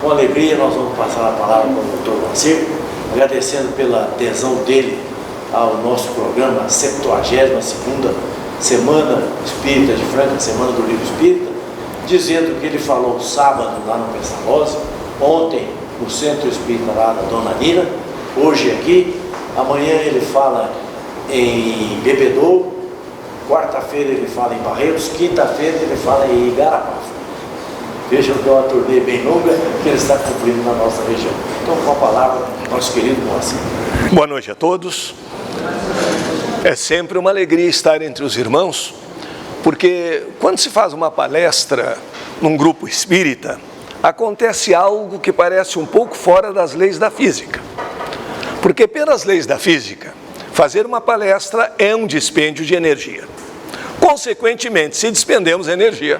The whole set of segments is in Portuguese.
Com alegria nós vamos passar a palavra para o doutor Moacir, agradecendo pela adesão dele ao nosso programa, a 72ª Semana Espírita de Franca, Semana do Livro Espírita, dizendo que ele falou sábado lá no Pestalozzi, ontem no Centro Espírita lá da Dona Nina, hoje aqui, amanhã ele fala em Bebedouro, quarta-feira ele fala em Barreiros, quinta-feira ele fala em Igarapava. Vejam que é uma turnê bem longa que ele está cumprindo na nossa região. Então, com a palavra, nosso querido Moacir. Boa noite a todos. É sempre uma alegria estar entre os irmãos, porque quando se faz uma palestra num grupo espírita, acontece algo que parece um pouco fora das leis da física. Porque pelas leis da física, fazer uma palestra é um dispêndio de energia. Consequentemente, se despendemos energia,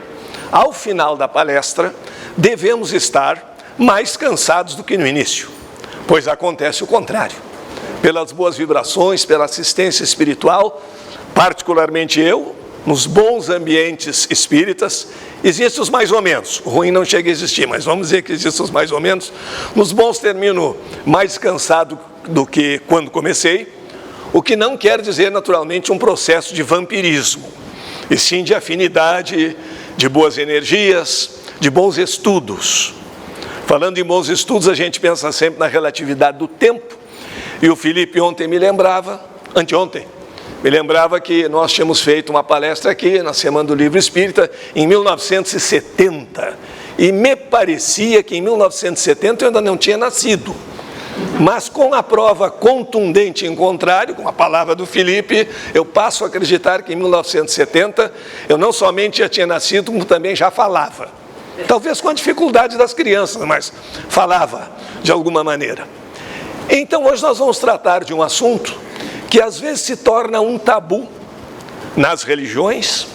ao final da palestra, devemos estar mais cansados do que no início, pois acontece o contrário. Pelas boas vibrações, pela assistência espiritual, particularmente eu, nos bons ambientes espíritas, existem os mais ou menos, o ruim não chega a existir, mas vamos dizer que existem os mais ou menos, nos bons termino mais cansado do que quando comecei, o que não quer dizer naturalmente um processo de vampirismo, e sim de afinidade, de boas energias, de bons estudos. Falando em bons estudos, a gente pensa sempre na relatividade do tempo, e o Felipe ontem me lembrava, anteontem, me lembrava que nós tínhamos feito uma palestra aqui na Semana do Livro Espírita em 1970, e me parecia que em 1970 eu ainda não tinha nascido. Mas com a prova contundente em contrário, com a palavra do Felipe, eu passo a acreditar que em 1970 eu não somente já tinha nascido, como também já falava. Talvez com a dificuldade das crianças, mas falava de alguma maneira. Então hoje nós vamos tratar de um assunto que às vezes se torna um tabu nas religiões,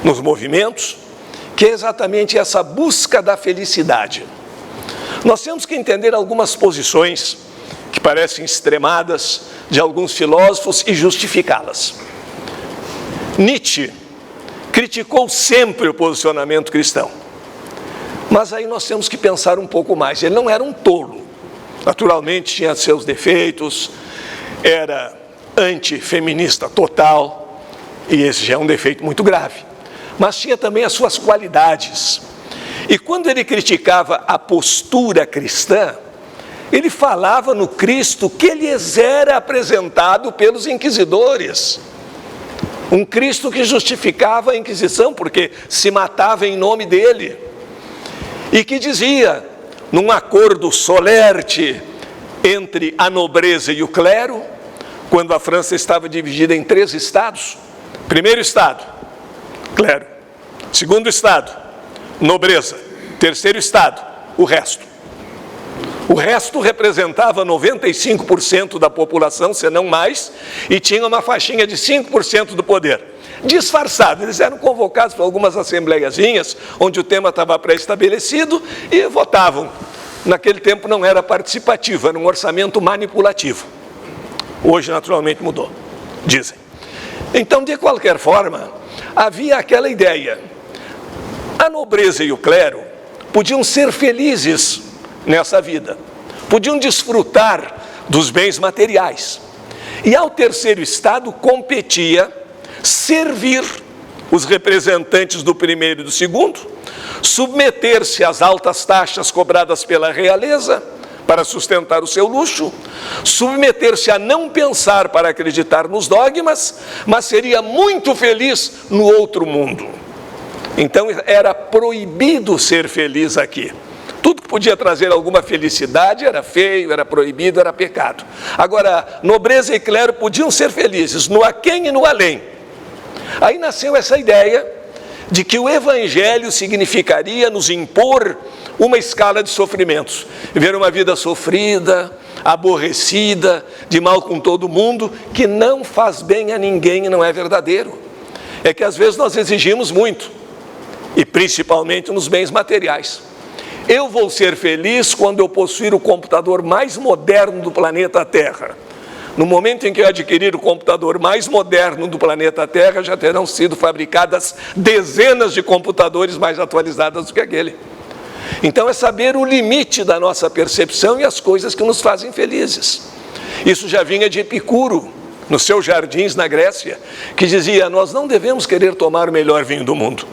nos movimentos, que é exatamente essa busca da felicidade. Nós temos que entender algumas posições que parecem extremadas de alguns filósofos e justificá-las. Nietzsche criticou sempre o posicionamento cristão, mas aí nós temos que pensar um pouco mais. Ele não era um tolo, naturalmente tinha seus defeitos, era antifeminista total, e esse já é um defeito muito grave, mas tinha também as suas qualidades. E quando ele criticava a postura cristã, ele falava no Cristo que lhes era apresentado pelos inquisidores. Um Cristo que justificava a Inquisição, porque se matava em nome dele. E que dizia, num acordo solerte entre a nobreza e o clero, quando a França estava dividida em 3 estados. Primeiro estado, clero. Segundo estado, nobreza. Terceiro estado, o resto. O resto representava 95% da população, se não mais, e tinha uma faixinha de 5% do poder. Disfarçado, eles eram convocados para algumas assembleiazinhas, onde o tema estava pré-estabelecido, e votavam. Naquele tempo não era participativo, era um orçamento manipulativo. Hoje, naturalmente, mudou, dizem. Então, de qualquer forma, havia aquela ideia. A nobreza e o clero podiam ser felizes nessa vida, podiam desfrutar dos bens materiais. E ao terceiro estado competia servir os representantes do primeiro e do segundo, submeter-se às altas taxas cobradas pela realeza para sustentar o seu luxo, submeter-se a não pensar para acreditar nos dogmas, mas seria muito feliz no outro mundo. Então era proibido ser feliz aqui. Tudo que podia trazer alguma felicidade era feio, era proibido, era pecado. Agora, nobreza e clero podiam ser felizes no aquém e no além. Aí nasceu essa ideia de que o evangelho significaria nos impor uma escala de sofrimentos. Ver uma vida sofrida, aborrecida, de mal com todo mundo, que não faz bem a ninguém e não é verdadeiro. É que às vezes nós exigimos muito, e principalmente nos bens materiais. Eu vou ser feliz quando eu possuir o computador mais moderno do planeta Terra. No momento em que eu adquirir o computador mais moderno do planeta Terra, já terão sido fabricadas dezenas de computadores mais atualizados do que aquele. Então é saber o limite da nossa percepção e as coisas que nos fazem felizes. Isso já vinha de Epicuro, nos seus jardins na Grécia, que dizia: nós não devemos querer tomar o melhor vinho do mundo,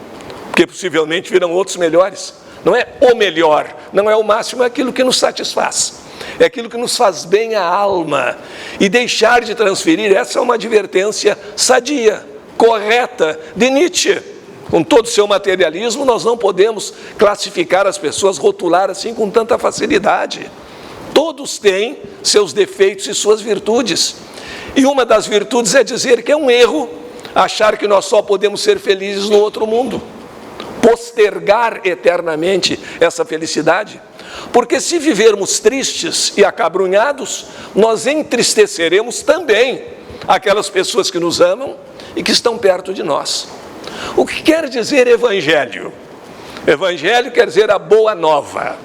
porque possivelmente virão outros melhores. Não é o melhor, não é o máximo, é aquilo que nos satisfaz. É aquilo que nos faz bem à alma. E deixar de transferir, essa é uma advertência sadia, correta, de Nietzsche. Com todo o seu materialismo, nós não podemos classificar as pessoas, rotular assim com tanta facilidade. Todos têm seus defeitos e suas virtudes. E uma das virtudes é dizer que é um erro achar que nós só podemos ser felizes no outro mundo. Postergar eternamente essa felicidade. Porque se vivermos tristes e acabrunhados, nós entristeceremos também aquelas pessoas que nos amam e que estão perto de nós. O que quer dizer evangelho? Evangelho quer dizer a boa nova,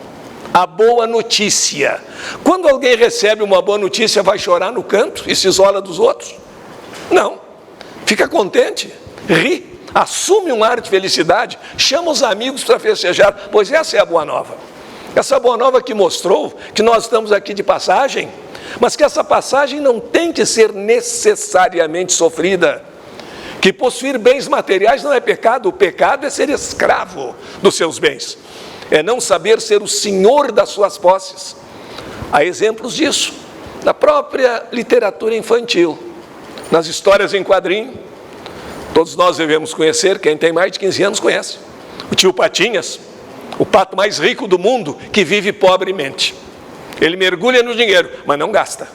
a boa notícia. Quando alguém recebe uma boa notícia, vai chorar no canto e se isola dos outros? Não. Fica contente, ri, assume um ar de felicidade, chama os amigos para festejar, pois essa é a boa nova. Essa boa nova que mostrou que nós estamos aqui de passagem, mas que essa passagem não tem que ser necessariamente sofrida. Que possuir bens materiais não é pecado, o pecado é ser escravo dos seus bens. É não saber ser o senhor das suas posses. Há exemplos disso na própria literatura infantil, nas histórias em quadrinho. Todos nós devemos conhecer, quem tem mais de 15 anos conhece. O tio Patinhas, o pato mais rico do mundo, que vive pobremente. Ele mergulha no dinheiro, mas não gasta.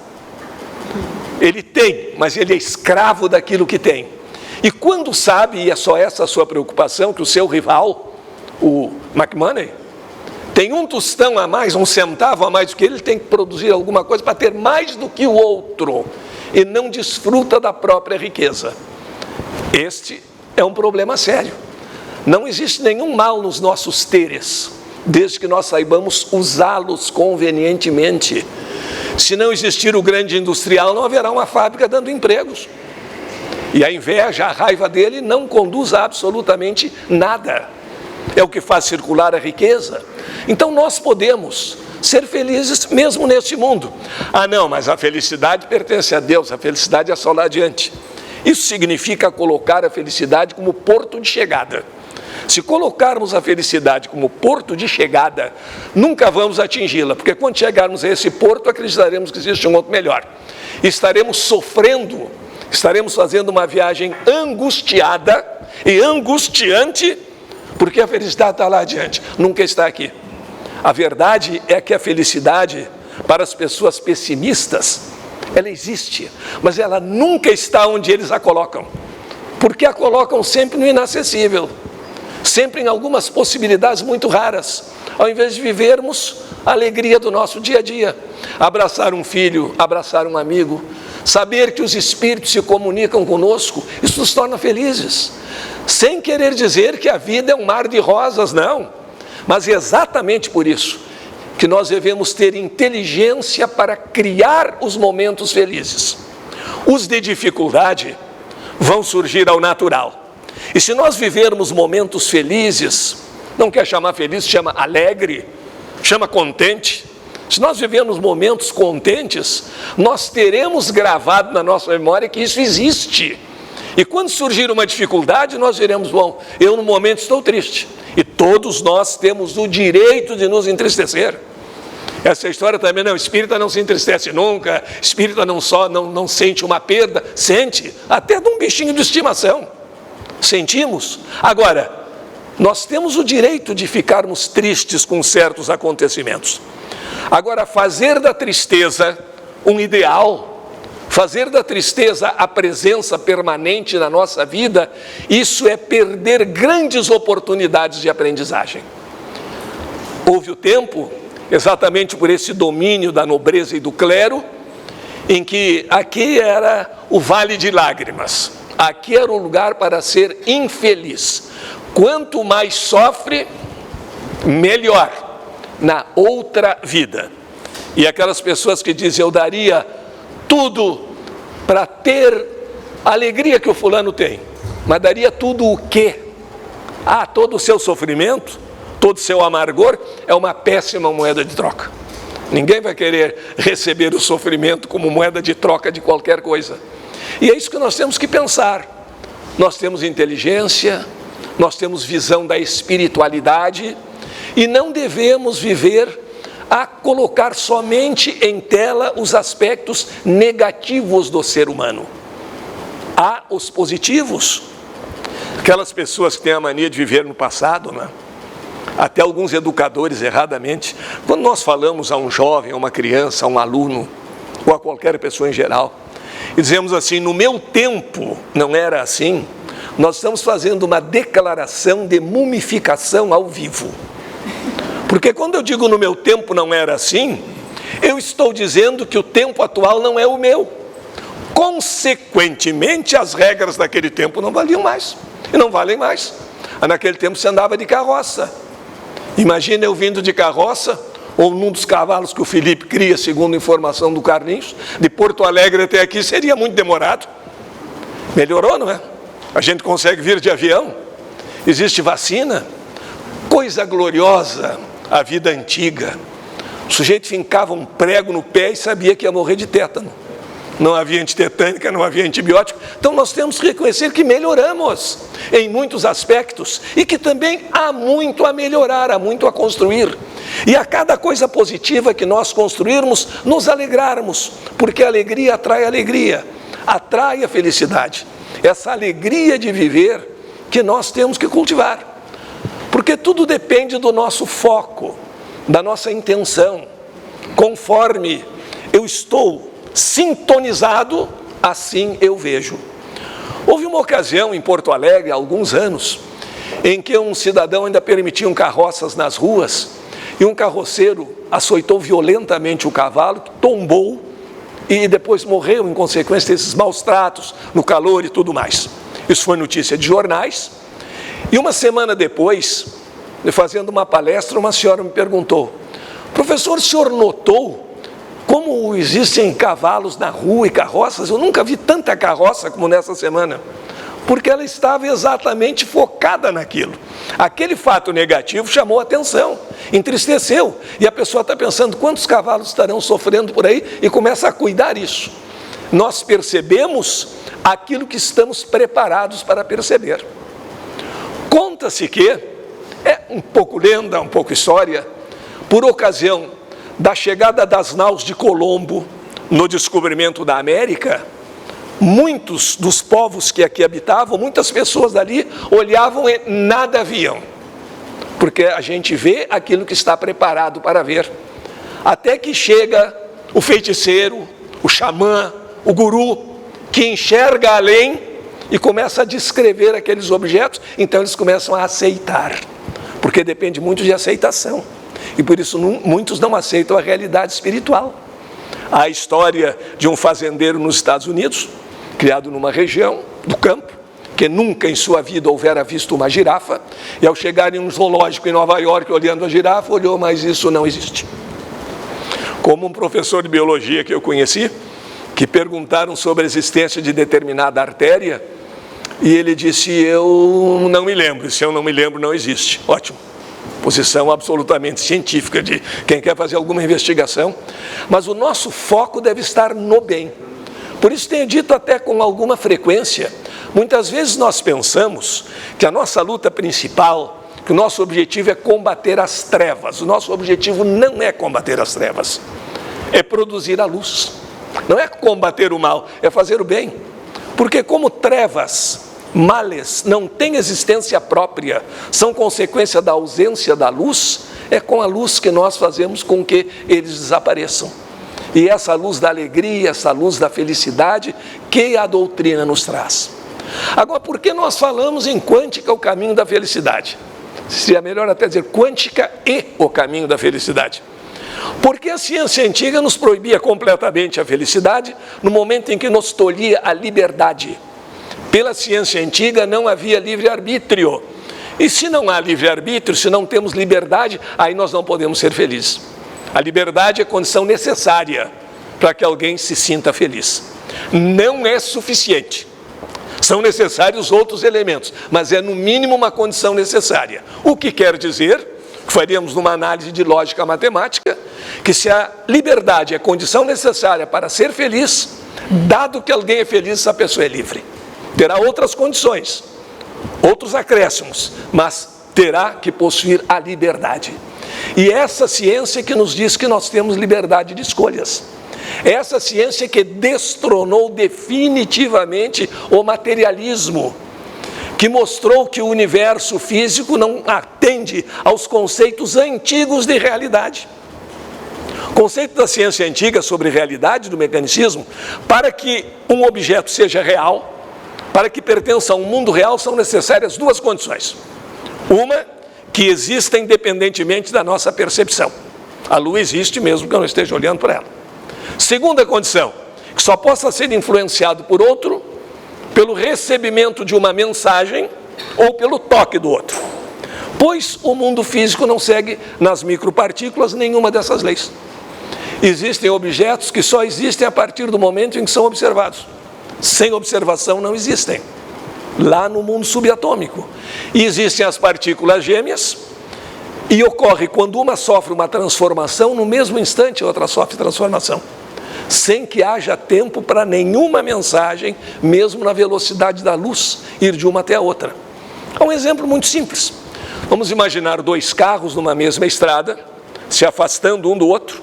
Ele tem, mas ele é escravo daquilo que tem. E quando sabe, e é só essa a sua preocupação, que o seu rival, o McMoney, tem um tostão a mais, um centavo a mais do que ele tem que produzir alguma coisa para ter mais do que o outro, e não desfruta da própria riqueza. Este é um problema sério. Não existe nenhum mal nos nossos teres, desde que nós saibamos usá-los convenientemente. Se não existir o grande industrial, não haverá uma fábrica dando empregos. E a inveja, a raiva dele não conduz a absolutamente nada. É o que faz circular a riqueza. Então nós podemos ser felizes mesmo neste mundo. Ah não, mas a felicidade pertence a Deus, a felicidade é só lá adiante. Isso significa colocar a felicidade como porto de chegada. Se colocarmos a felicidade como porto de chegada, nunca vamos atingi-la, porque quando chegarmos a esse porto, acreditaremos que existe um outro melhor. E estaremos sofrendo, estaremos fazendo uma viagem angustiada e angustiante, porque a felicidade está lá adiante, nunca está aqui. A verdade é que a felicidade, para as pessoas pessimistas, ela existe, mas ela nunca está onde eles a colocam, porque a colocam sempre no inacessível, sempre em algumas possibilidades muito raras, ao invés de vivermos a alegria do nosso dia a dia, abraçar um filho, abraçar um amigo, saber que os espíritos se comunicam conosco, isso nos torna felizes, sem querer dizer que a vida é um mar de rosas, não, mas é exatamente por isso que nós devemos ter inteligência para criar os momentos felizes. Os de dificuldade vão surgir ao natural. E se nós vivermos momentos felizes, não quer chamar feliz, chama alegre, chama contente. Se nós vivermos momentos contentes, nós teremos gravado na nossa memória que isso existe. E quando surgir uma dificuldade, nós diremos, bom, eu no momento estou triste. E todos nós temos o direito de nos entristecer. Essa história também, não, espírita não se entristece nunca, espírita não sente uma perda, sente, até de um bichinho de estimação, sentimos. Agora, nós temos o direito de ficarmos tristes com certos acontecimentos. Agora, fazer da tristeza um ideal, fazer da tristeza a presença permanente na nossa vida, isso é perder grandes oportunidades de aprendizagem. Houve o tempo, exatamente por esse domínio da nobreza e do clero, em que aqui era o vale de lágrimas, aqui era o lugar para ser infeliz. Quanto mais sofre, melhor na outra vida. E aquelas pessoas que dizem, eu daria tudo para ter a alegria que o fulano tem, mas daria tudo o quê? Ah, todo o seu sofrimento? todo seu amargor, é uma péssima moeda de troca. Ninguém vai querer receber o sofrimento como moeda de troca de qualquer coisa. E é isso que nós temos que pensar. Nós temos inteligência, nós temos visão da espiritualidade e não devemos viver a colocar somente em tela os aspectos negativos do ser humano. Há os positivos, aquelas pessoas que têm a mania de viver no passado, né? Até alguns educadores erradamente, quando nós falamos a um jovem, a uma criança, a um aluno, ou a qualquer pessoa em geral, e dizemos assim, no meu tempo não era assim, nós estamos fazendo uma declaração de mumificação ao vivo. Porque quando eu digo no meu tempo não era assim, eu estou dizendo que o tempo atual não é o meu. Consequentemente, as regras daquele tempo não valiam mais, e não valem mais. Naquele tempo você andava de carroça. Imagina eu vindo de carroça, ou num dos cavalos que o Felipe cria, segundo informação do Carlinhos, de Porto Alegre até aqui, seria muito demorado. Melhorou, não é? A gente consegue vir de avião, existe vacina, coisa gloriosa, a vida antiga. O sujeito fincava um prego no pé e sabia que ia morrer de tétano. Não havia antitetânica, não havia antibiótico. Então nós temos que reconhecer que melhoramos em muitos aspectos e que também há muito a melhorar, há muito a construir. E a cada coisa positiva que nós construirmos, nos alegrarmos, porque a alegria atrai a felicidade. Essa alegria de viver que nós temos que cultivar. Porque tudo depende do nosso foco, da nossa intenção. Conforme eu estou sintonizado, assim eu vejo. Houve uma ocasião em Porto Alegre, há alguns anos, em que um cidadão ainda permitia carroças nas ruas, e um carroceiro açoitou violentamente o cavalo, que tombou, e depois morreu em consequência desses maus tratos, no calor e tudo mais. Isso foi notícia de jornais. E uma semana depois, fazendo uma palestra, uma senhora me perguntou, professor, o senhor notou como existem cavalos na rua e carroças? Eu nunca vi tanta carroça como nessa semana. Porque ela estava exatamente focada naquilo. Aquele fato negativo chamou a atenção, entristeceu. E a pessoa está pensando, quantos cavalos estarão sofrendo por aí? E começa a cuidar isso. Nós percebemos aquilo que estamos preparados para perceber. Conta-se que, é um pouco lenda, um pouco história, por ocasião da chegada das naus de Colombo no descobrimento da América, muitos dos povos que aqui habitavam, muitas pessoas dali olhavam e nada viam, porque a gente vê aquilo que está preparado para ver, até que chega o feiticeiro, o xamã, o guru, que enxerga além e começa a descrever aqueles objetos, então eles começam a aceitar, porque depende muito de aceitação. E por isso muitos não aceitam a realidade espiritual. Há a história de um fazendeiro nos Estados Unidos, criado numa região do campo, que nunca em sua vida houvera visto uma girafa, e ao chegar em um zoológico em Nova York, olhando a girafa, olhou, mas isso não existe. Como um professor de biologia que eu conheci, que perguntaram sobre a existência de determinada artéria, e ele disse, eu não me lembro, se eu não me lembro, não existe. Ótimo. Posição absolutamente científica de quem quer fazer alguma investigação, mas o nosso foco deve estar no bem. Por isso tenho dito até com alguma frequência, muitas vezes nós pensamos que a nossa luta principal, que o nosso objetivo é combater as trevas. O nosso objetivo não é combater as trevas, é produzir a luz. Não é combater o mal, é fazer o bem. Porque como trevas, males não têm existência própria, são consequência da ausência da luz, é com a luz que nós fazemos com que eles desapareçam. E essa luz da alegria, essa luz da felicidade que a doutrina nos traz. Agora, por que nós falamos em quântica, o caminho da felicidade? Seria melhor até dizer quântica e o caminho da felicidade. Porque a ciência antiga nos proibia completamente a felicidade no momento em que nos tolhia a liberdade. Pela ciência antiga não havia livre-arbítrio. E se não há livre-arbítrio, se não temos liberdade, aí nós não podemos ser felizes. A liberdade é condição necessária para que alguém se sinta feliz. Não é suficiente. São necessários outros elementos, mas é no mínimo uma condição necessária. O que quer dizer que faríamos numa análise de lógica matemática, que se a liberdade é condição necessária para ser feliz, dado que alguém é feliz, essa pessoa é livre. Terá outras condições, outros acréscimos, mas terá que possuir a liberdade. E essa ciência que nos diz que nós temos liberdade de escolhas. Essa ciência que destronou definitivamente o materialismo, que mostrou que o universo físico não atende aos conceitos antigos de realidade. O conceito da ciência antiga sobre realidade, do mecanicismo, para que um objeto seja real, para que pertença a um mundo real, são necessárias duas condições. Uma, que exista independentemente da nossa percepção. A lua existe mesmo que eu não esteja olhando para ela. Segunda condição, que só possa ser influenciado por outro, pelo recebimento de uma mensagem ou pelo toque do outro. Pois o mundo físico não segue nas micropartículas nenhuma dessas leis. Existem objetos que só existem a partir do momento em que são observados. Sem observação não existem. Lá no mundo subatômico. E existem as partículas gêmeas, e ocorre quando uma sofre uma transformação, no mesmo instante a outra sofre transformação, sem que haja tempo para nenhuma mensagem, mesmo na velocidade da luz, ir de uma até a outra. É um exemplo muito simples. Vamos imaginar dois carros numa mesma estrada, se afastando um do outro,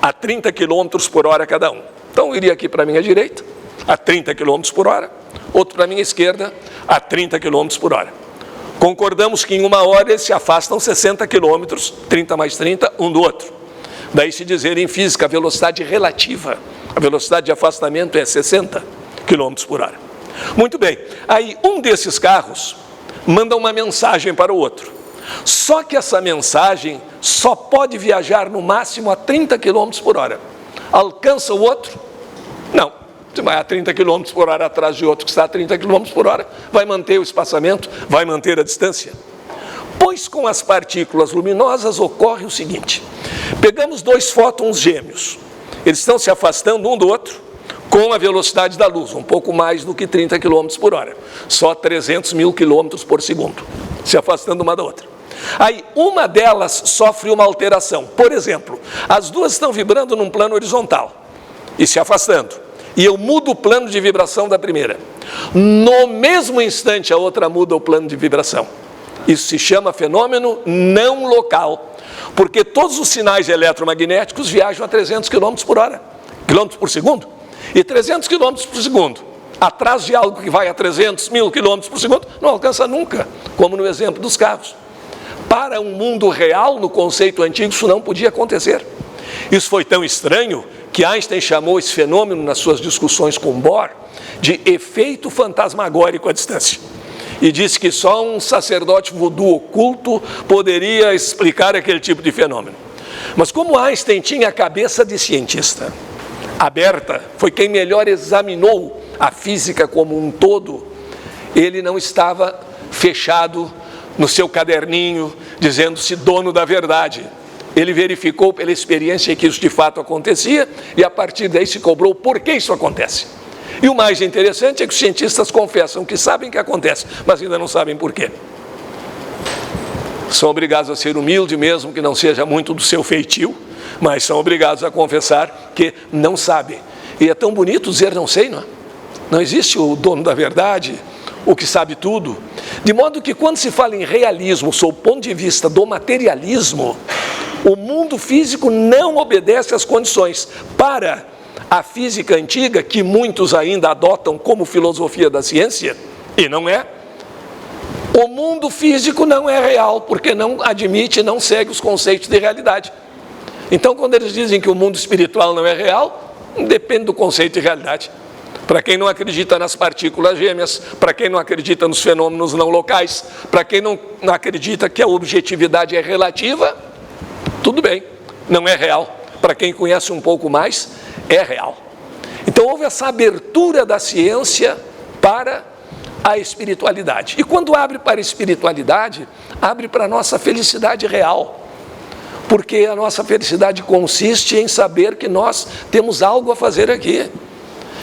a 30 km por hora cada um. Então eu iria aqui para a minha direita, a 30 km por hora, outro para a minha esquerda, a 30 km por hora. Concordamos que em uma hora eles se afastam 60 km, 30 mais 30, um do outro. Daí se dizer em física a velocidade relativa, a velocidade de afastamento é 60 km por hora. Muito bem, aí um desses carros manda uma mensagem para o outro. Só que essa mensagem só pode viajar no máximo a 30 km por hora. Alcança o outro? Não. Você vai a 30 km por hora atrás de outro que está a 30 km por hora, vai manter o espaçamento, vai manter a distância. Pois com as partículas luminosas ocorre o seguinte: pegamos dois fótons gêmeos, eles estão se afastando um do outro com a velocidade da luz, um pouco mais do que 30 km por hora, só 300 mil km por segundo, se afastando uma da outra. Aí uma delas sofre uma alteração, por exemplo, as duas estão vibrando num plano horizontal e se afastando, e eu mudo o plano de vibração da primeira. No mesmo instante a outra muda o plano de vibração. Isso se chama fenômeno não local, porque todos os sinais eletromagnéticos viajam a 300 km por hora, quilômetros por segundo, e 300 km por segundo, atrás de algo que vai a 300 mil km por segundo, não alcança nunca, como no exemplo dos carros. Para um mundo real, no conceito antigo, isso não podia acontecer. Isso foi tão estranho que Einstein chamou esse fenômeno, nas suas discussões com Bohr, de efeito fantasmagórico à distância. E disse que só um sacerdote voodoo oculto poderia explicar aquele tipo de fenômeno. Mas como Einstein tinha a cabeça de cientista aberta, foi quem melhor examinou a física como um todo, ele não estava fechado no seu caderninho, dizendo-se dono da verdade. Ele verificou pela experiência que isso de fato acontecia e a partir daí se cobrou por que isso acontece. E o mais interessante é que os cientistas confessam que sabem que acontece, mas ainda não sabem por quê. São obrigados a ser humildes, mesmo que não seja muito do seu feitio, mas são obrigados a confessar que não sabem. E é tão bonito dizer não sei, não é? Não existe o dono da verdade, o que sabe tudo. De modo que quando se fala em realismo, sob o ponto de vista do materialismo, o mundo físico não obedece às condições. Para a física antiga, que muitos ainda adotam como filosofia da ciência, e não é, o mundo físico não é real, porque não admite, não segue os conceitos de realidade. Então, quando eles dizem que o mundo espiritual não é real, depende do conceito de realidade. Para quem não acredita nas partículas gêmeas, para quem não acredita nos fenômenos não locais, para quem não acredita que a objetividade é relativa, tudo bem, não é real. Para quem conhece um pouco mais, é real. Então houve essa abertura da ciência para a espiritualidade. E quando abre para a espiritualidade, abre para a nossa felicidade real. Porque a nossa felicidade consiste em saber que nós temos algo a fazer aqui.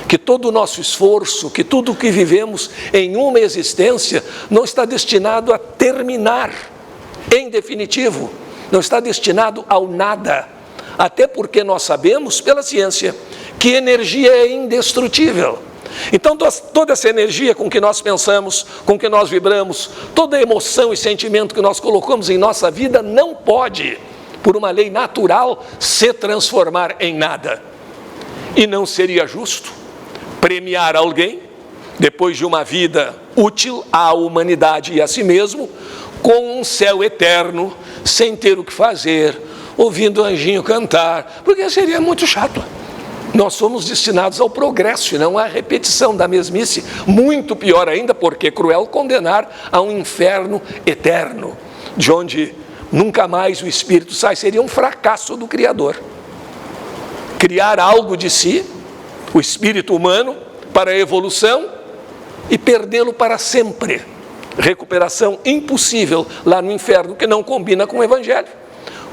Que todo o nosso esforço, que tudo o que vivemos em uma existência não está destinado a terminar em definitivo, não está destinado ao nada. Até porque nós sabemos, pela ciência, que energia é indestrutível. Então, toda essa energia com que nós pensamos, com que nós vibramos, toda a emoção e sentimento que nós colocamos em nossa vida não pode, por uma lei natural, se transformar em nada. E não seria justo premiar alguém, depois de uma vida útil à humanidade e a si mesmo, com um céu eterno, sem ter o que fazer, ouvindo o anjinho cantar, porque seria muito chato. Nós somos destinados ao progresso e não à repetição da mesmice, muito pior ainda, porque é cruel condenar a um inferno eterno, de onde nunca mais o espírito sai. Seria um fracasso do Criador. Criar algo de si, o espírito humano, para a evolução e perdê-lo para sempre. Recuperação impossível lá no inferno, que não combina com o Evangelho.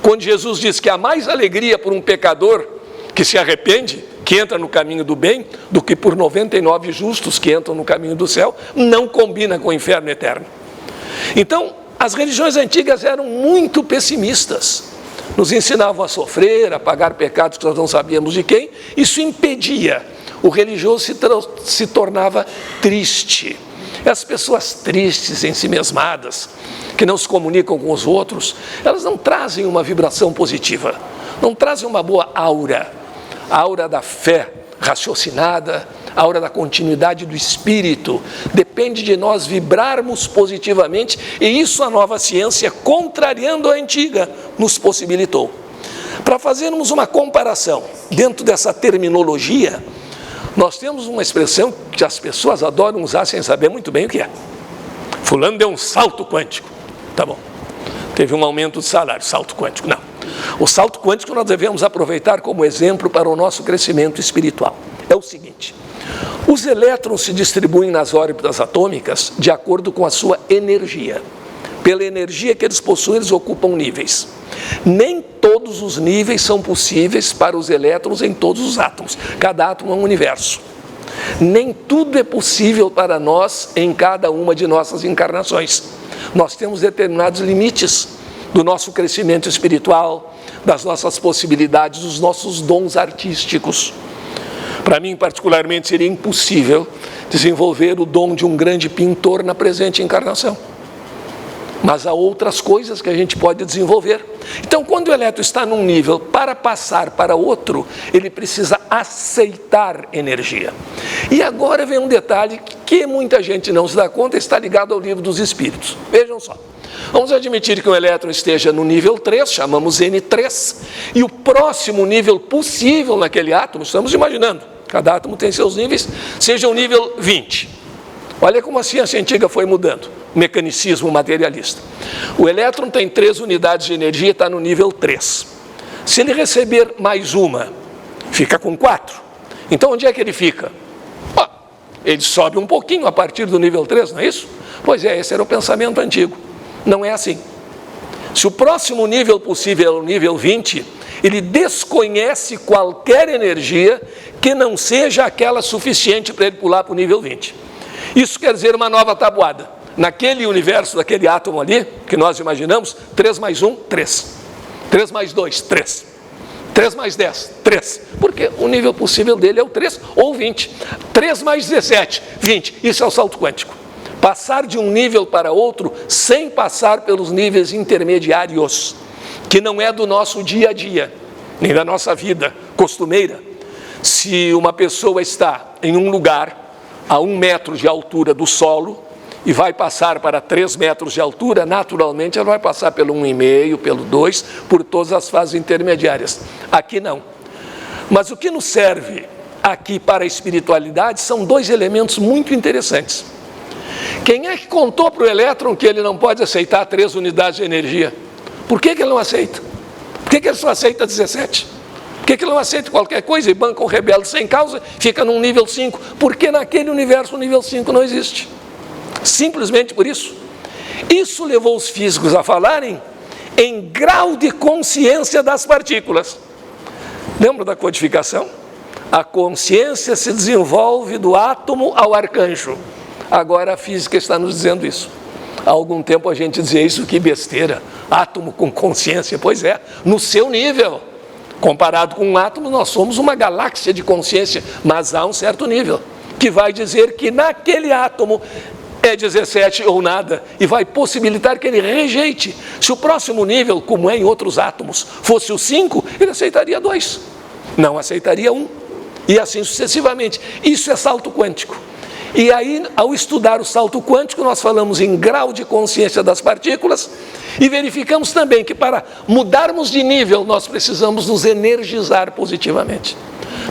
Quando Jesus diz que há mais alegria por um pecador que se arrepende, que entra no caminho do bem, do que por 99 justos que entram no caminho do céu, não combina com o inferno eterno. Então, as religiões antigas eram muito pessimistas. Nos ensinavam a sofrer, a pagar pecados que nós não sabíamos de quem. Isso impedia. O religioso se tornava triste. As pessoas tristes, ensimesmadas, que não se comunicam com os outros, elas não trazem uma vibração positiva, não trazem uma boa aura, a aura da fé raciocinada, a aura da continuidade do espírito. Depende de nós vibrarmos positivamente, e isso a nova ciência, contrariando a antiga, nos possibilitou. Para fazermos uma comparação dentro dessa terminologia, nós temos uma expressão que as pessoas adoram usar sem saber muito bem o que é. Fulano deu um salto quântico. Tá bom. Teve um aumento de salário, salto quântico. Não. O salto quântico nós devemos aproveitar como exemplo para o nosso crescimento espiritual. É o seguinte: os elétrons se distribuem nas órbitas atômicas de acordo com a sua energia. Pela energia que eles possuem, eles ocupam níveis. Nem todos os níveis são possíveis para os elétrons em todos os átomos. Cada átomo é um universo. Nem tudo é possível para nós em cada uma de nossas encarnações. Nós temos determinados limites do nosso crescimento espiritual, das nossas possibilidades, dos nossos dons artísticos. Para mim, particularmente, seria impossível desenvolver o dom de um grande pintor na presente encarnação. Mas há outras coisas que a gente pode desenvolver. Então, quando o elétron está num nível, para passar para outro, ele precisa aceitar energia. E agora vem um detalhe que muita gente não se dá conta, está ligado ao livro dos Espíritos. Vejam só. Vamos admitir que o elétron esteja no nível 3, chamamos N3, e o próximo nível possível naquele átomo, estamos imaginando, cada átomo tem seus níveis, seja o nível 20. Olha como a ciência antiga foi mudando, o mecanicismo materialista. O elétron tem 3 unidades de energia e está no nível 3. Se ele receber mais uma, fica com 4. Então, onde é que ele fica? Ele sobe um pouquinho a partir do nível 3, não é isso? Pois é, esse era o pensamento antigo. Não é assim. Se o próximo nível possível é o nível 20, ele desconhece qualquer energia que não seja aquela suficiente para ele pular para o nível 20. Isso quer dizer uma nova tabuada. Naquele universo, daquele átomo ali, que nós imaginamos, 3 mais 1, 3. 3 mais 2, 3. 3 mais 10, 3. Porque o nível possível dele é o 3 ou 20. 3 mais 17, 20. Isso é o salto quântico. Passar de um nível para outro sem passar pelos níveis intermediários, que não é do nosso dia a dia, nem da nossa vida costumeira. Se uma pessoa está em um lugar a 1 metro de altura do solo e vai passar para 3 metros de altura, naturalmente ela vai passar pelo 1,5, pelo 2, por todas as fases intermediárias. Aqui não. Mas o que nos serve aqui para a espiritualidade são 2 elementos muito interessantes. Quem é que contou para o elétron que ele não pode aceitar 3 unidades de energia? Por que ele não aceita? Por que ele só aceita 17? Por que ele não aceita qualquer coisa e banca um rebelde sem causa, fica num nível 5? Porque naquele universo o nível 5 não existe. Simplesmente por isso. Isso levou os físicos a falarem em grau de consciência das partículas. Lembra da codificação? A consciência se desenvolve do átomo ao arcanjo. Agora a física está nos dizendo isso. Há algum tempo a gente dizia isso, que besteira, átomo com consciência. Pois é, no seu nível. Comparado com um átomo, nós somos uma galáxia de consciência, mas há um certo nível, que vai dizer que naquele átomo é 17 ou nada, e vai possibilitar que ele rejeite. Se o próximo nível, como é em outros átomos, fosse o 5, ele aceitaria 2, não aceitaria 1, e assim sucessivamente. Isso é salto quântico. E aí, ao estudar o salto quântico, nós falamos em grau de consciência das partículas e verificamos também que para mudarmos de nível, nós precisamos nos energizar positivamente.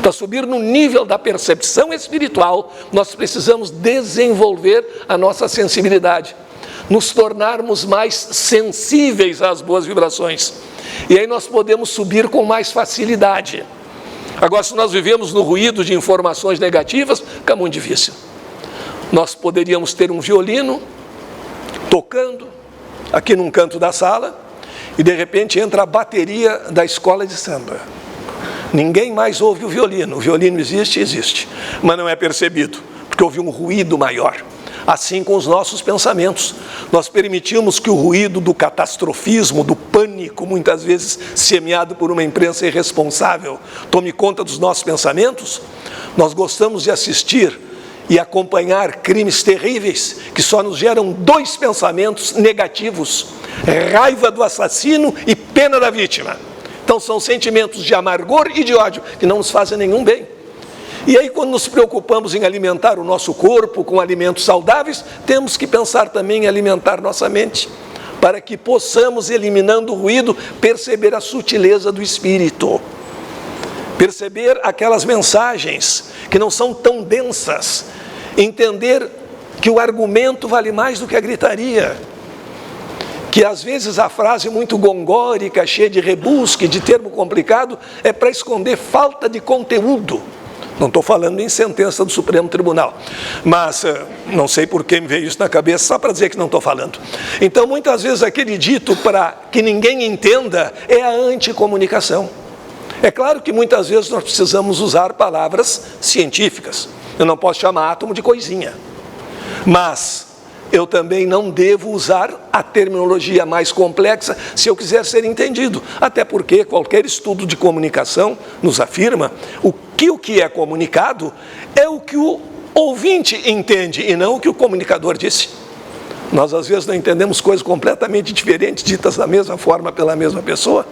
Para subir no nível da percepção espiritual, nós precisamos desenvolver a nossa sensibilidade, nos tornarmos mais sensíveis às boas vibrações. E aí nós podemos subir com mais facilidade. Agora, se nós vivemos no ruído de informações negativas, fica muito difícil. Nós poderíamos ter um violino tocando aqui num canto da sala e de repente entra a bateria da escola de samba. Ninguém mais ouve o violino existe, mas não é percebido, porque houve um ruído maior. Assim com os nossos pensamentos, nós permitimos que o ruído do catastrofismo, do pânico, muitas vezes semeado por uma imprensa irresponsável, tome conta dos nossos pensamentos. Nós gostamos de assistir e acompanhar crimes terríveis que só nos geram 2 pensamentos negativos: raiva do assassino e pena da vítima. Então são sentimentos de amargor e de ódio que não nos fazem nenhum bem. E aí, quando nos preocupamos em alimentar o nosso corpo com alimentos saudáveis, temos que pensar também em alimentar nossa mente, para que possamos, eliminando o ruído, perceber a sutileza do espírito, perceber aquelas mensagens que não são tão densas, entender que o argumento vale mais do que a gritaria, que às vezes a frase muito gongórica, cheia de rebusque, de termo complicado, é para esconder falta de conteúdo. Não estou falando em sentença do Supremo Tribunal, mas não sei por que me veio isso na cabeça, só para dizer que não estou falando. Então, muitas vezes, aquele dito para que ninguém entenda é a anticomunicação. É claro que muitas vezes nós precisamos usar palavras científicas. Eu não posso chamar átomo de coisinha, mas eu também não devo usar a terminologia mais complexa se eu quiser ser entendido. Até porque qualquer estudo de comunicação nos afirma o que é comunicado é o que o ouvinte entende e não o que o comunicador disse. Nós às vezes não entendemos coisas completamente diferentes, ditas da mesma forma pela mesma pessoa.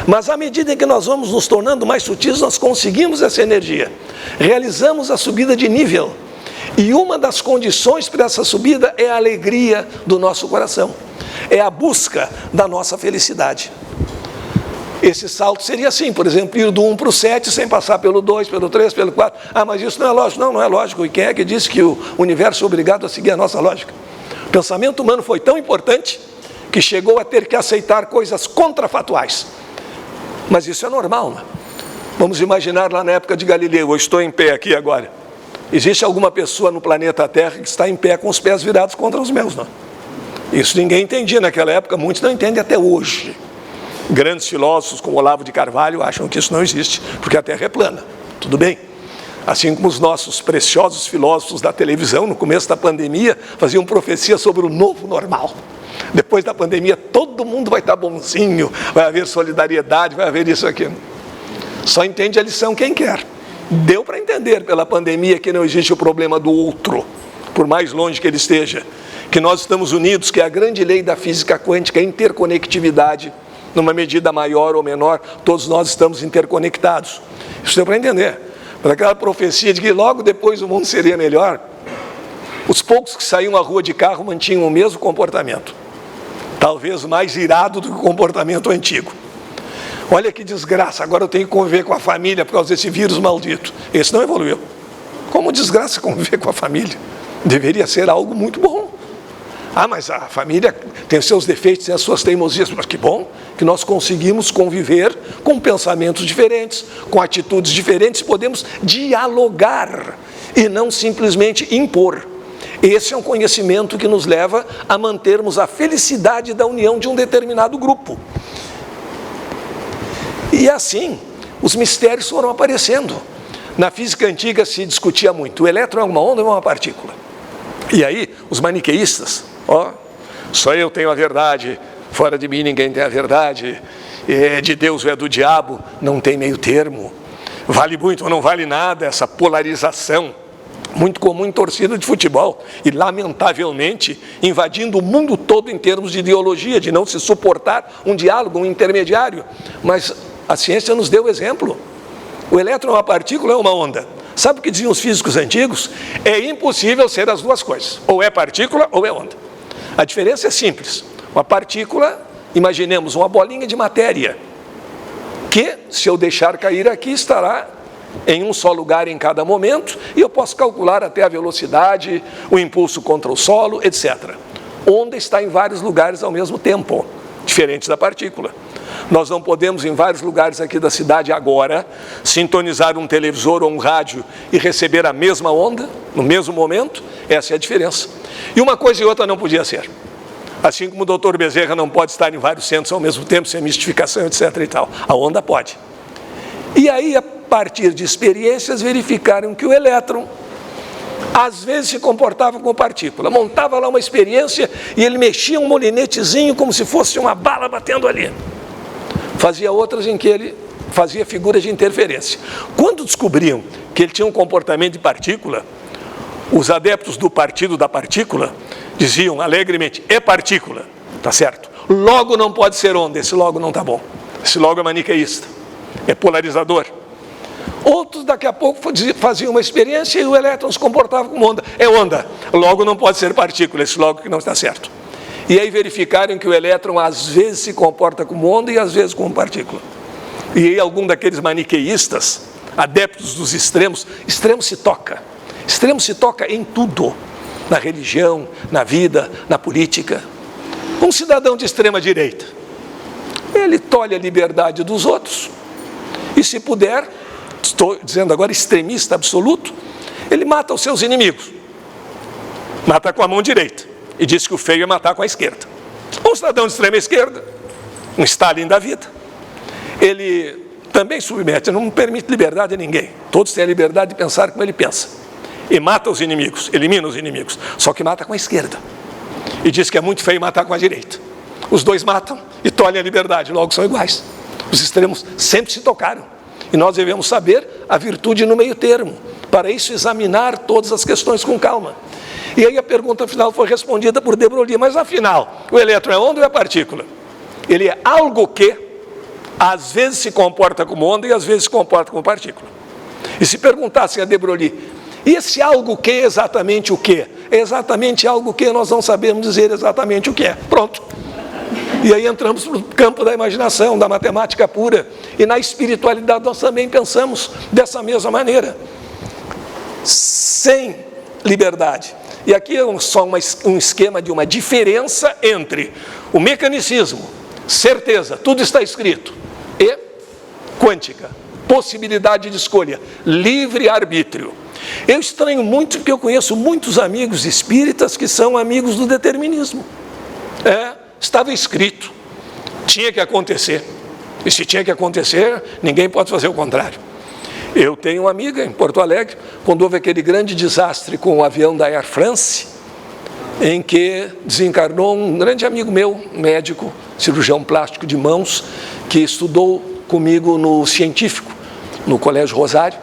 Mas à medida em que nós vamos nos tornando mais sutis, nós conseguimos essa energia. Realizamos a subida de nível. E uma das condições para essa subida é a alegria do nosso coração. É a busca da nossa felicidade. Esse salto seria assim, por exemplo, ir do 1 para o 7 sem passar pelo 2, pelo 3, pelo 4. Ah, mas isso não é lógico. Não, não é lógico. E quem é que disse que o universo é obrigado a seguir a nossa lógica? O pensamento humano foi tão importante que chegou a ter que aceitar coisas contrafatuais. Mas isso é normal, né? Vamos imaginar lá na época de Galileu, eu estou em pé aqui agora. Existe alguma pessoa no planeta Terra que está em pé com os pés virados contra os meus, não? Isso ninguém entendia naquela época, muitos não entendem até hoje. Grandes filósofos como Olavo de Carvalho acham que isso não existe, porque a Terra é plana. Tudo bem. Assim como os nossos preciosos filósofos da televisão, no começo da pandemia, faziam profecia sobre o novo normal. Depois da pandemia, todo mundo vai estar bonzinho, vai haver solidariedade, vai haver isso aqui. Só entende a lição quem quer. Deu para entender pela pandemia que não existe o problema do outro, por mais longe que ele esteja. Que nós estamos unidos, que é a grande lei da física quântica, a interconectividade, numa medida maior ou menor, todos nós estamos interconectados. Isso deu para entender. Mas aquela profecia de que logo depois o mundo seria melhor, os poucos que saíam à rua de carro mantinham o mesmo comportamento. Talvez mais irado do que o comportamento antigo. Olha que desgraça, agora eu tenho que conviver com a família por causa desse vírus maldito. Esse não evoluiu. Como desgraça conviver com a família? Deveria ser algo muito bom. Ah, mas a família tem os seus defeitos, tem as suas teimosias. Mas que bom que nós conseguimos conviver com pensamentos diferentes, com atitudes diferentes, podemos dialogar e não simplesmente impor. Esse é um conhecimento que nos leva a mantermos a felicidade da união de um determinado grupo. E assim, os mistérios foram aparecendo. Na física antiga se discutia muito, o elétron é uma onda ou é uma partícula? E aí, os maniqueístas, só eu tenho a verdade, fora de mim ninguém tem a verdade, é de Deus ou é do diabo, não tem meio termo. Vale muito ou não vale nada, essa polarização, muito comum em torcida de futebol, e lamentavelmente invadindo o mundo todo em termos de ideologia, de não se suportar um diálogo, um intermediário. Mas a ciência nos deu exemplo. O elétron é uma partícula, é uma onda. Sabe o que diziam os físicos antigos? É impossível ser as duas coisas, ou é partícula ou é onda. A diferença é simples. Uma partícula, imaginemos uma bolinha de matéria, que, se eu deixar cair aqui, estará em um só lugar em cada momento, e eu posso calcular até a velocidade, o impulso contra o solo, etc. Onda está em vários lugares ao mesmo tempo, diferente da partícula. Nós não podemos, em vários lugares aqui da cidade agora, sintonizar um televisor ou um rádio e receber a mesma onda, no mesmo momento. Essa é a diferença. E uma coisa e outra não podia ser. Assim como o doutor Bezerra não pode estar em vários centros ao mesmo tempo, sem mistificação, etc. e tal. A onda pode. E aí, a partir de experiências, verificaram que o elétron, às vezes, se comportava como partícula. Montava lá uma experiência e ele mexia um molinetezinho como se fosse uma bala batendo ali. Fazia outras em que ele fazia figuras de interferência. Quando descobriam que ele tinha um comportamento de partícula, os adeptos do partido da partícula diziam alegremente, é partícula, tá certo? Logo não pode ser onda, esse logo não tá bom. Esse logo é maniqueísta, é polarizador. Outros daqui a pouco faziam uma experiência e o elétron se comportava como onda. É onda, logo não pode ser partícula, esse logo que não está certo. E aí verificaram que o elétron às vezes se comporta como onda e às vezes como partícula. E aí algum daqueles maniqueístas, adeptos dos extremos, extremo se toca em tudo, na religião, na vida, na política. Um cidadão de extrema direita, ele tolhe a liberdade dos outros e, se puder, estou dizendo agora extremista absoluto, ele mata os seus inimigos, mata com a mão direita. E diz que o feio é matar com a esquerda. Um cidadão de extrema esquerda, um Stalin da vida, ele também submete, não permite liberdade a ninguém. Todos têm a liberdade de pensar como ele pensa. E mata os inimigos, elimina os inimigos. Só que mata com a esquerda. E diz que é muito feio matar com a direita. Os dois matam e tolhem a liberdade, logo são iguais. Os extremos sempre se tocaram. E nós devemos saber a virtude no meio termo. Para isso, examinar todas as questões com calma. E aí a pergunta final foi respondida por de Broglie, mas afinal, o elétron é onda ou é partícula? Ele é algo que, às vezes se comporta como onda e às vezes se comporta como partícula. E se perguntassem a de Broglie, e esse algo que é exatamente o que? É exatamente algo que nós não sabemos dizer exatamente o que é. Pronto. E aí entramos no campo da imaginação, da matemática pura. E na espiritualidade nós também pensamos dessa mesma maneira. Sem liberdade. E aqui é só um esquema de uma diferença entre o mecanicismo, certeza, tudo está escrito, e quântica, possibilidade de escolha, livre-arbítrio. Eu estranho muito porque eu conheço muitos amigos espíritas que são amigos do determinismo. Estava escrito, tinha que acontecer. E se tinha que acontecer, ninguém pode fazer o contrário. Eu tenho uma amiga em Porto Alegre, quando houve aquele grande desastre com o avião da Air France, em que desencarnou um grande amigo meu, médico, cirurgião plástico de mãos, que estudou comigo no científico, no Colégio Rosário.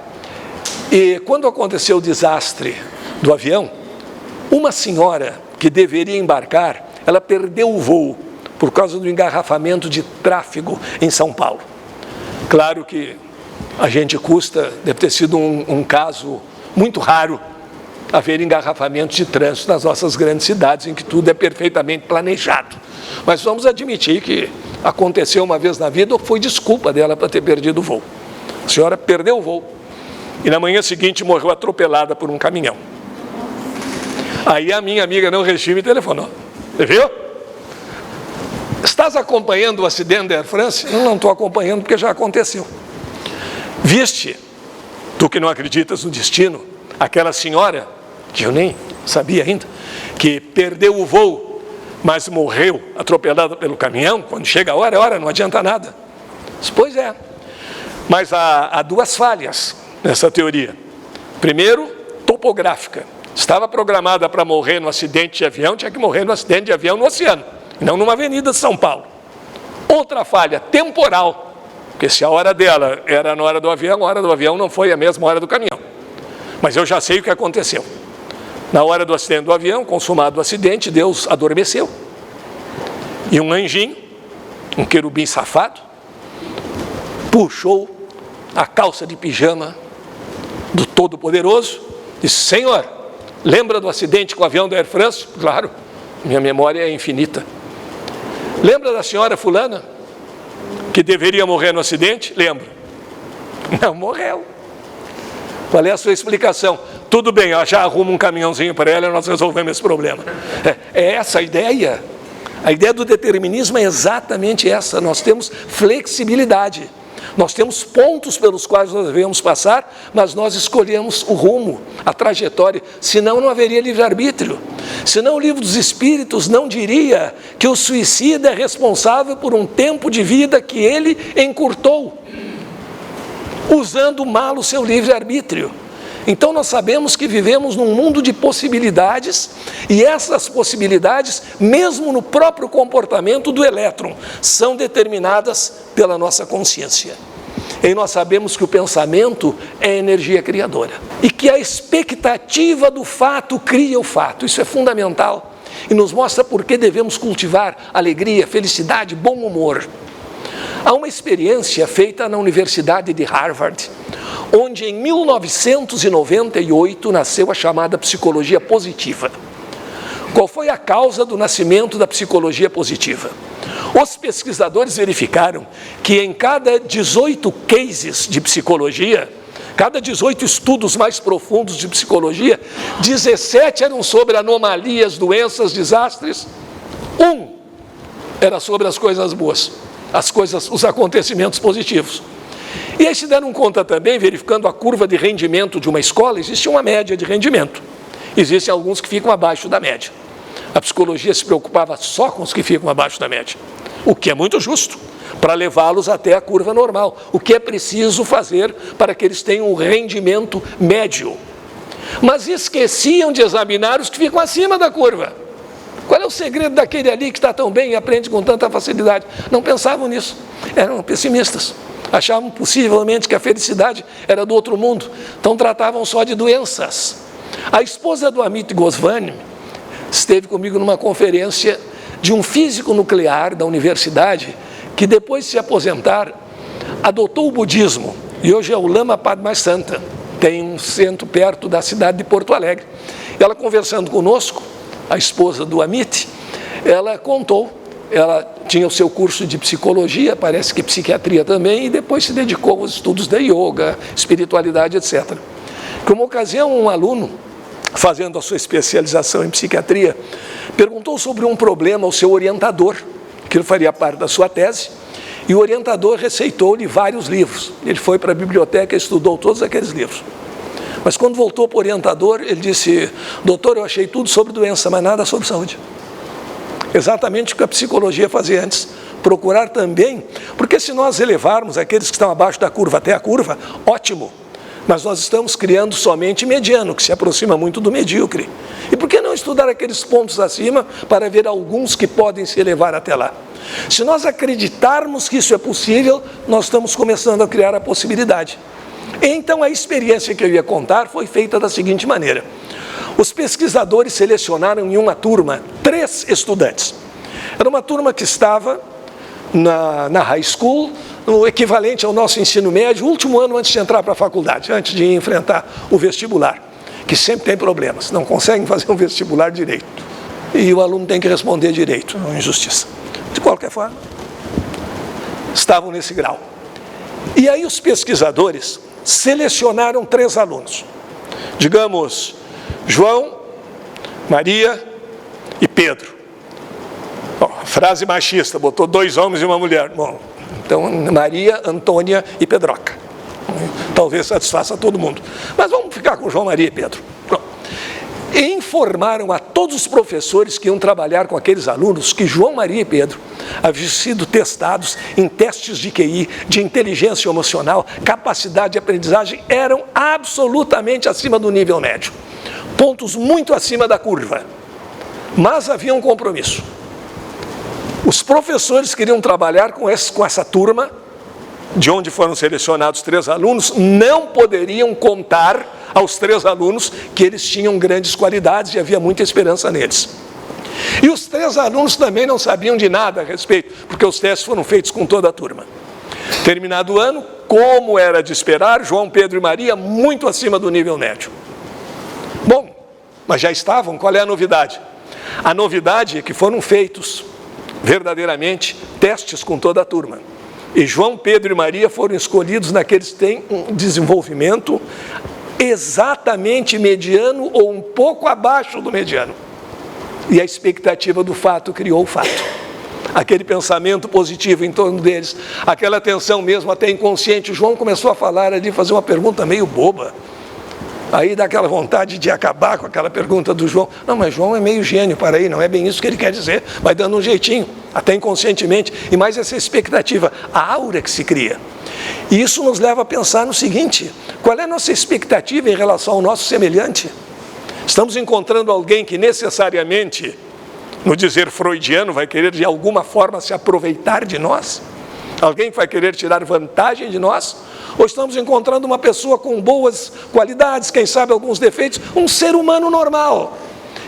E quando aconteceu o desastre do avião, uma senhora que deveria embarcar, ela perdeu o voo por causa do engarrafamento de tráfego em São Paulo. Claro que a gente deve ter sido um caso muito raro haver engarrafamentos de trânsito nas nossas grandes cidades, em que tudo é perfeitamente planejado. Mas vamos admitir que aconteceu uma vez na vida, ou foi desculpa dela para ter perdido o voo. A senhora perdeu o voo e na manhã seguinte morreu atropelada por um caminhão. Aí a minha amiga não resistiu e me telefonou. Você viu? Estás acompanhando o acidente da Air France? Eu não estou acompanhando porque já aconteceu. Viste, tu que não acreditas no destino, aquela senhora, que eu nem sabia ainda, que perdeu o voo, mas morreu atropelada pelo caminhão, quando chega a hora, não adianta nada. Pois é, mas há duas falhas nessa teoria. Primeiro, topográfica. estava programada para morrer no acidente de avião, tinha que morrer no acidente de avião no oceano, não numa avenida de São Paulo. Outra falha temporal, porque se a hora dela era na hora do avião, a hora do avião não foi a mesma hora do caminhão. Mas eu já sei o que aconteceu. Na hora do acidente do avião, consumado o acidente, Deus adormeceu. E um anjinho, um querubim safado, puxou a calça de pijama do Todo-Poderoso e disse: Senhor, lembra do acidente com o avião da Air France? Claro, minha memória é infinita. Lembra da senhora fulana, que deveria morrer no acidente? Lembro. Não morreu. Qual é a sua explicação? Tudo bem, eu já arrumo um caminhãozinho para ela e nós resolvemos esse problema. É essa a ideia. A ideia do determinismo é exatamente essa. Nós temos flexibilidade. Nós temos pontos pelos quais nós devemos passar, mas nós escolhemos o rumo, a trajetória, senão não haveria livre-arbítrio. Senão o livro dos Espíritos não diria que o suicida é responsável por um tempo de vida que ele encurtou, usando mal o seu livre-arbítrio. Então nós sabemos que vivemos num mundo de possibilidades, e essas possibilidades, mesmo no próprio comportamento do elétron, são determinadas pela nossa consciência. E nós sabemos que o pensamento é energia criadora, e que a expectativa do fato cria o fato. Isso é fundamental e nos mostra por que devemos cultivar alegria, felicidade, bom humor. Há uma experiência feita na Universidade de Harvard, onde em 1998 nasceu a chamada psicologia positiva. Qual foi a causa do nascimento da psicologia positiva? Os pesquisadores verificaram que em cada 18 cases de psicologia, cada 18 estudos mais profundos de psicologia, 17 eram sobre anomalias, doenças, desastres. Um era sobre as coisas boas, os acontecimentos positivos. E aí se deram conta também, verificando a curva de rendimento de uma escola, existe uma média de rendimento. Existem alguns que ficam abaixo da média. A psicologia se preocupava só com os que ficam abaixo da média, o que é muito justo, para levá-los até a curva normal. O que é preciso fazer para que eles tenham um rendimento médio. Mas esqueciam de examinar os que ficam acima da curva. Qual é o segredo daquele ali que está tão bem e aprende com tanta facilidade? Não pensavam nisso, eram pessimistas. Achavam possivelmente que a felicidade era do outro mundo, então tratavam só de doenças. A esposa do Amit Goswami esteve comigo numa conferência de um físico nuclear da universidade, que depois de se aposentar, adotou o budismo, e hoje é o Lama Padmasambhava, tem um centro perto da cidade de Porto Alegre. Ela conversando conosco, a esposa do Amit, ela contou, ela tinha o seu curso de psicologia, parece que psiquiatria também, e depois se dedicou aos estudos da yoga, espiritualidade, etc. Que uma ocasião um aluno, fazendo a sua especialização em psiquiatria, perguntou sobre um problema ao seu orientador, que ele faria parte da sua tese, e o orientador receitou-lhe vários livros. Ele foi para a biblioteca e estudou todos aqueles livros. Mas quando voltou para o orientador, ele disse: doutor, eu achei tudo sobre doença, mas nada sobre saúde. Exatamente o que a psicologia fazia antes, procurar também, porque se nós elevarmos aqueles que estão abaixo da curva até a curva, ótimo, mas nós estamos criando somente mediano, que se aproxima muito do medíocre. E por que não estudar aqueles pontos acima para ver alguns que podem se elevar até lá? Se nós acreditarmos que isso é possível, nós estamos começando a criar a possibilidade. Então a experiência que eu ia contar foi feita da seguinte maneira: os pesquisadores selecionaram em uma turma 3 estudantes. Era uma turma que estava na high school, no equivalente ao nosso ensino médio, último ano antes de entrar para a faculdade, antes de enfrentar o vestibular, que sempre tem problemas, não conseguem fazer um vestibular direito. E o aluno tem que responder direito, é uma injustiça. De qualquer forma, estavam nesse grau. E aí os pesquisadores selecionaram 3 alunos. Digamos, João, Maria e Pedro. Bom, frase machista, botou 2 homens e uma mulher. Bom, então Maria, Antônia e Pedroca. Talvez satisfaça todo mundo. Mas vamos ficar com João, Maria e Pedro. Pronto. E informaram a todos os professores que iam trabalhar com aqueles alunos que João, Maria e Pedro haviam sido testados em testes de QI, de inteligência emocional, capacidade de aprendizagem, eram absolutamente acima do nível médio. pontos muito acima da curva, mas havia um compromisso. Os professores queriam trabalhar com essa turma, de onde foram selecionados 3 alunos, não poderiam contar aos 3 alunos que eles tinham grandes qualidades e havia muita esperança neles. E os 3 alunos também não sabiam de nada a respeito, porque os testes foram feitos com toda a turma. Terminado o ano, como era de esperar, João, Pedro e Maria muito acima do nível médio. Bom, mas já estavam, qual é a novidade? A novidade é que foram feitos verdadeiramente testes com toda a turma. E João, Pedro e Maria foram escolhidos naqueles que têm um desenvolvimento exatamente mediano ou um pouco abaixo do mediano. E a expectativa do fato criou o fato. Aquele pensamento positivo em torno deles, aquela atenção mesmo até inconsciente. O João começou a falar ali, fazer uma pergunta meio boba. Aí dá aquela vontade de acabar com aquela pergunta do João. Não, mas João é meio gênio, para aí, não é bem isso que ele quer dizer. Vai dando um jeitinho, até inconscientemente. E mais essa expectativa, a aura que se cria. E isso nos leva a pensar no seguinte: qual é a nossa expectativa em relação ao nosso semelhante? Estamos encontrando alguém que necessariamente, no dizer freudiano, vai querer de alguma forma se aproveitar de nós? Alguém que vai querer tirar vantagem de nós? Ou estamos encontrando uma pessoa com boas qualidades, quem sabe alguns defeitos, um ser humano normal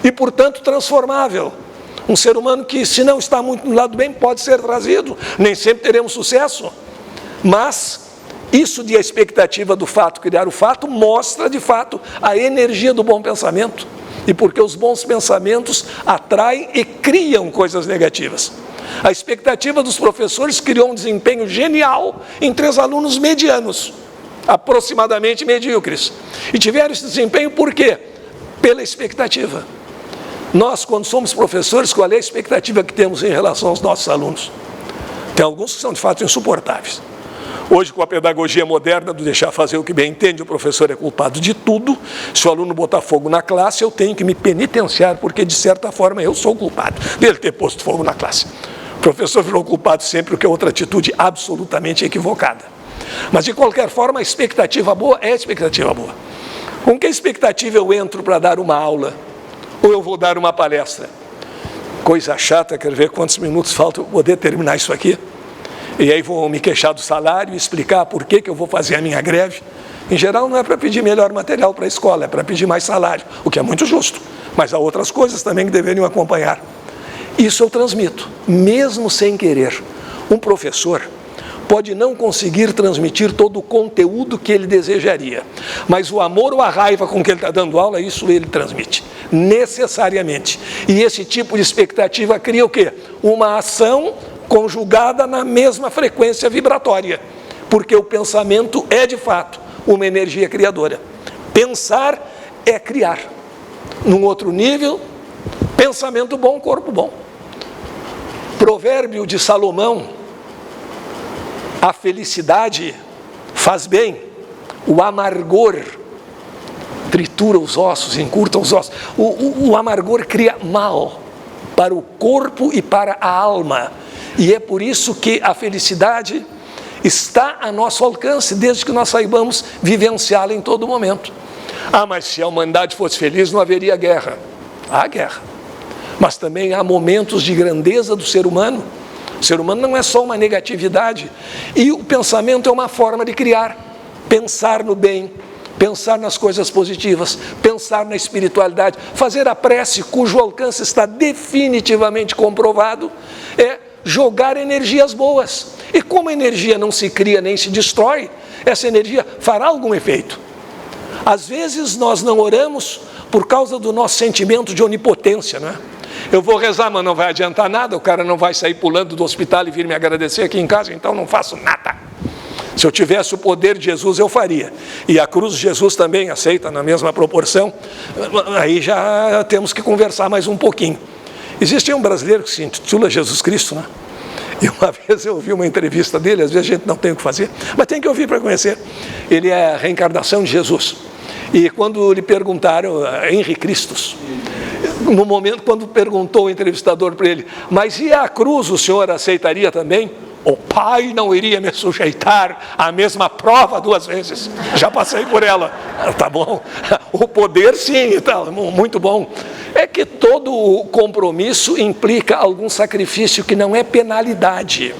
e, portanto, transformável. Um ser humano que, se não está muito no lado bem, pode ser trazido. Nem sempre teremos sucesso. Mas isso de a expectativa do fato criar o fato mostra, de fato, a energia do bom pensamento. E porque os bons pensamentos atraem e criam coisas negativas. A expectativa dos professores criou um desempenho genial em 3 alunos medianos, aproximadamente medíocres. E tiveram esse desempenho por quê? Pela expectativa. Nós, quando somos professores, qual é a expectativa que temos em relação aos nossos alunos? Tem alguns que são, de fato, insuportáveis. Hoje, com a pedagogia moderna do deixar fazer o que bem entende, o professor é culpado de tudo. Se o aluno botar fogo na classe, eu tenho que me penitenciar, porque, de certa forma, eu sou o culpado dele ter posto fogo na classe. O professor virou culpado sempre, o que é outra atitude absolutamente equivocada. Mas, de qualquer forma, a expectativa boa é a expectativa boa. Com que expectativa eu entro para dar uma aula? Ou eu vou dar uma palestra? Coisa chata, quero ver quantos minutos faltam para poder terminar isso aqui. E aí vou me queixar do salário e explicar por que eu vou fazer a minha greve. Em geral, não é para pedir melhor material para a escola, é para pedir mais salário, o que é muito justo. Mas há outras coisas também que deveriam acompanhar. Isso eu transmito, mesmo sem querer. Um professor pode não conseguir transmitir todo o conteúdo que ele desejaria, mas o amor ou a raiva com que ele está dando aula, isso ele transmite, necessariamente. E esse tipo de expectativa cria o quê? Uma ação conjugada na mesma frequência vibratória, porque o pensamento é, de fato, uma energia criadora. Pensar é criar. Num outro nível, pensamento bom, corpo bom. Provérbio de Salomão: a felicidade faz bem, o amargor tritura os ossos, encurta os ossos. O amargor cria mal para o corpo e para a alma. E é por isso que a felicidade está a nosso alcance, desde que nós saibamos vivenciá-la em todo momento. Ah, mas se a humanidade fosse feliz, não haveria guerra. Há guerra. Mas também há momentos de grandeza do ser humano. O ser humano não é só uma negatividade. E o pensamento é uma forma de criar. Pensar no bem, pensar nas coisas positivas, pensar na espiritualidade, fazer a prece, cujo alcance está definitivamente comprovado, é jogar energias boas. E como a energia não se cria nem se destrói, essa energia fará algum efeito. Às vezes nós não oramos por causa do nosso sentimento de onipotência, não é? Eu vou rezar, mas não vai adiantar nada, o cara não vai sair pulando do hospital e vir me agradecer aqui em casa, então não faço nada. Se eu tivesse o poder de Jesus, eu faria. E a cruz de Jesus também aceita na mesma proporção. Aí já temos que conversar mais um pouquinho. Existe um brasileiro que se intitula Jesus Cristo, né? E uma vez eu ouvi uma entrevista dele, às vezes a gente não tem o que fazer, mas tem que ouvir para conhecer. Ele é a reencarnação de Jesus. E quando lhe perguntaram, Henri Christus, no momento quando perguntou o entrevistador para ele, mas e a cruz o senhor aceitaria também? o pai não iria me sujeitar à mesma prova 2 vezes. Já passei por ela. Tá bom? O poder sim, tá, muito bom. É que todo compromisso implica algum sacrifício que não é penalidade.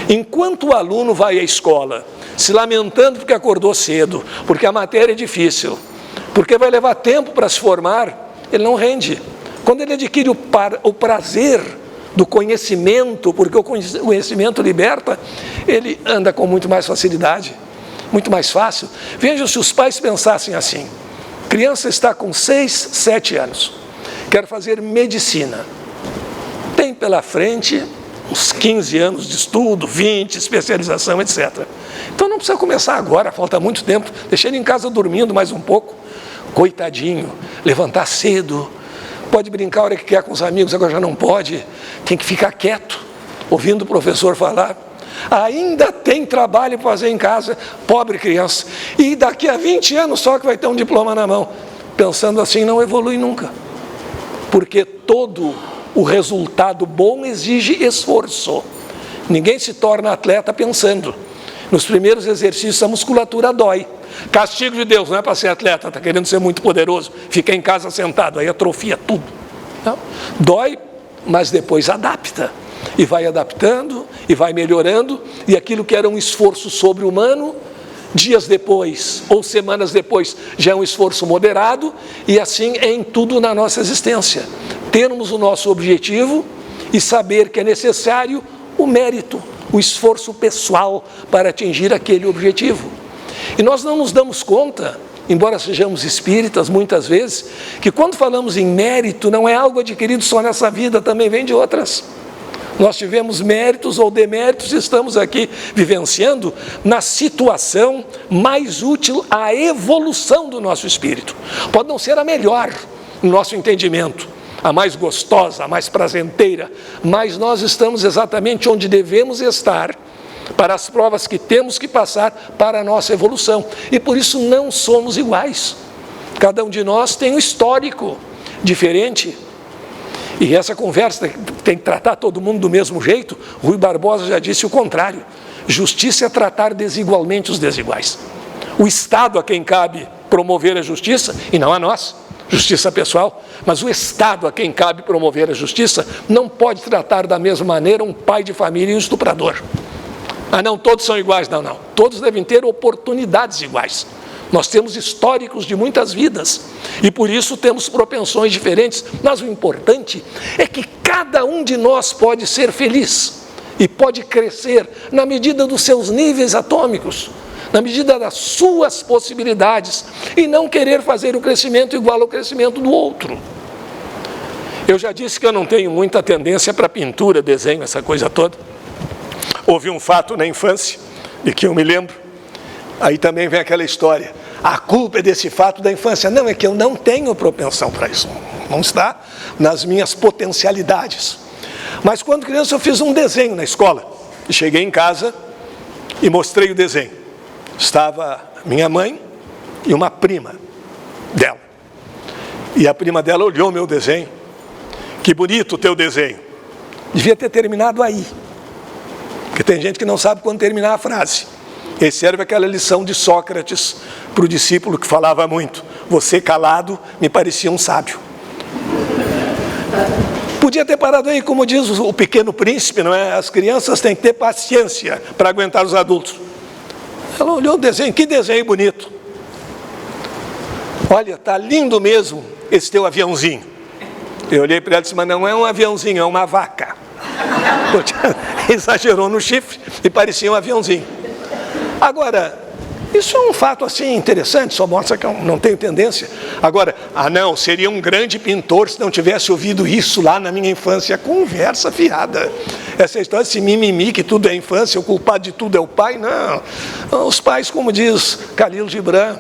Enquanto o aluno vai à escola, se lamentando porque acordou cedo, porque a matéria é difícil, porque vai levar tempo para se formar, ele não rende. Quando ele adquire o prazer do conhecimento, porque o conhecimento liberta, ele anda com muito mais facilidade, muito mais fácil. Vejam se os pais pensassem assim: criança está com 6, 7 anos, quer fazer medicina, tem pela frente uns 15 anos de estudo, 20, especialização, etc. Então não precisa começar agora, falta muito tempo, deixa ele em casa dormindo mais um pouco. Coitadinho, levantar cedo, pode brincar a hora que quer com os amigos, agora já não pode, tem que ficar quieto, ouvindo o professor falar. Ainda tem trabalho para fazer em casa, pobre criança, e daqui a 20 anos só que vai ter um diploma na mão. Pensando assim não evolui nunca, porque todo o resultado bom exige esforço. Ninguém se torna atleta pensando. Nos primeiros exercícios a musculatura dói. Castigo de Deus, não é para ser atleta, está querendo ser muito poderoso, fica em casa sentado, aí atrofia tudo. Não? Dói, mas depois adapta. E vai adaptando, e vai melhorando, e aquilo que era um esforço sobre-humano, dias depois, ou semanas depois, já é um esforço moderado, e assim é em tudo na nossa existência. Termos o nosso objetivo e saber que é necessário o mérito, o esforço pessoal para atingir aquele objetivo. E nós não nos damos conta, embora sejamos espíritas muitas vezes, que quando falamos em mérito, não é algo adquirido só nessa vida, também vem de outras. Nós tivemos méritos ou deméritos e estamos aqui vivenciando na situação mais útil à evolução do nosso espírito. Pode não ser a melhor no nosso entendimento, a mais gostosa, a mais prazenteira, mas nós estamos exatamente onde devemos estar para as provas que temos que passar para a nossa evolução. E por isso não somos iguais. Cada um de nós tem um histórico diferente. E essa conversa tem que tratar todo mundo do mesmo jeito. Rui Barbosa já disse o contrário. Justiça é tratar desigualmente os desiguais. O Estado a quem cabe promover a justiça, e não a nós, justiça pessoal, mas o Estado a quem cabe promover a justiça não pode tratar da mesma maneira um pai de família e um estuprador. Ah não, todos são iguais, não, não. Todos devem ter oportunidades iguais. Nós temos históricos de muitas vidas e por isso temos propensões diferentes, mas o importante é que cada um de nós pode ser feliz e pode crescer na medida dos seus níveis atômicos, na medida das suas possibilidades e não querer fazer o crescimento igual ao crescimento do outro. Eu já disse que eu não tenho muita tendência para pintura, desenho, essa coisa toda. Houve um fato na infância de que eu me lembro. Aí também vem aquela história, a culpa é desse fato da infância. Não, é que eu não tenho propensão para isso, não está nas minhas potencialidades. Mas quando criança eu fiz um desenho na escola, e cheguei em casa e mostrei o desenho. Estava minha mãe e uma prima dela. E a prima dela olhou meu desenho, que bonito o teu desenho. Devia ter terminado aí, porque tem gente que não sabe quando terminar a frase. E serve aquela lição de Sócrates para o discípulo que falava muito. Você calado me parecia um sábio. Podia ter parado aí, como diz o Pequeno Príncipe, não é? As crianças têm que ter paciência para aguentar os adultos. Ela olhou o desenho, que desenho bonito. Olha, está lindo mesmo esse teu aviãozinho. Eu olhei para ela e disse, mas não é um aviãozinho, é uma vaca. Exagerou no chifre e parecia um aviãozinho. Agora, isso é um fato assim interessante, só mostra que eu não tenho tendência. Agora, não, seria um grande pintor se não tivesse ouvido isso lá na minha infância. Conversa fiada. Essa história de mimimi, que tudo é infância, o culpado de tudo é o pai, não. Os pais, como diz Khalil Gibran,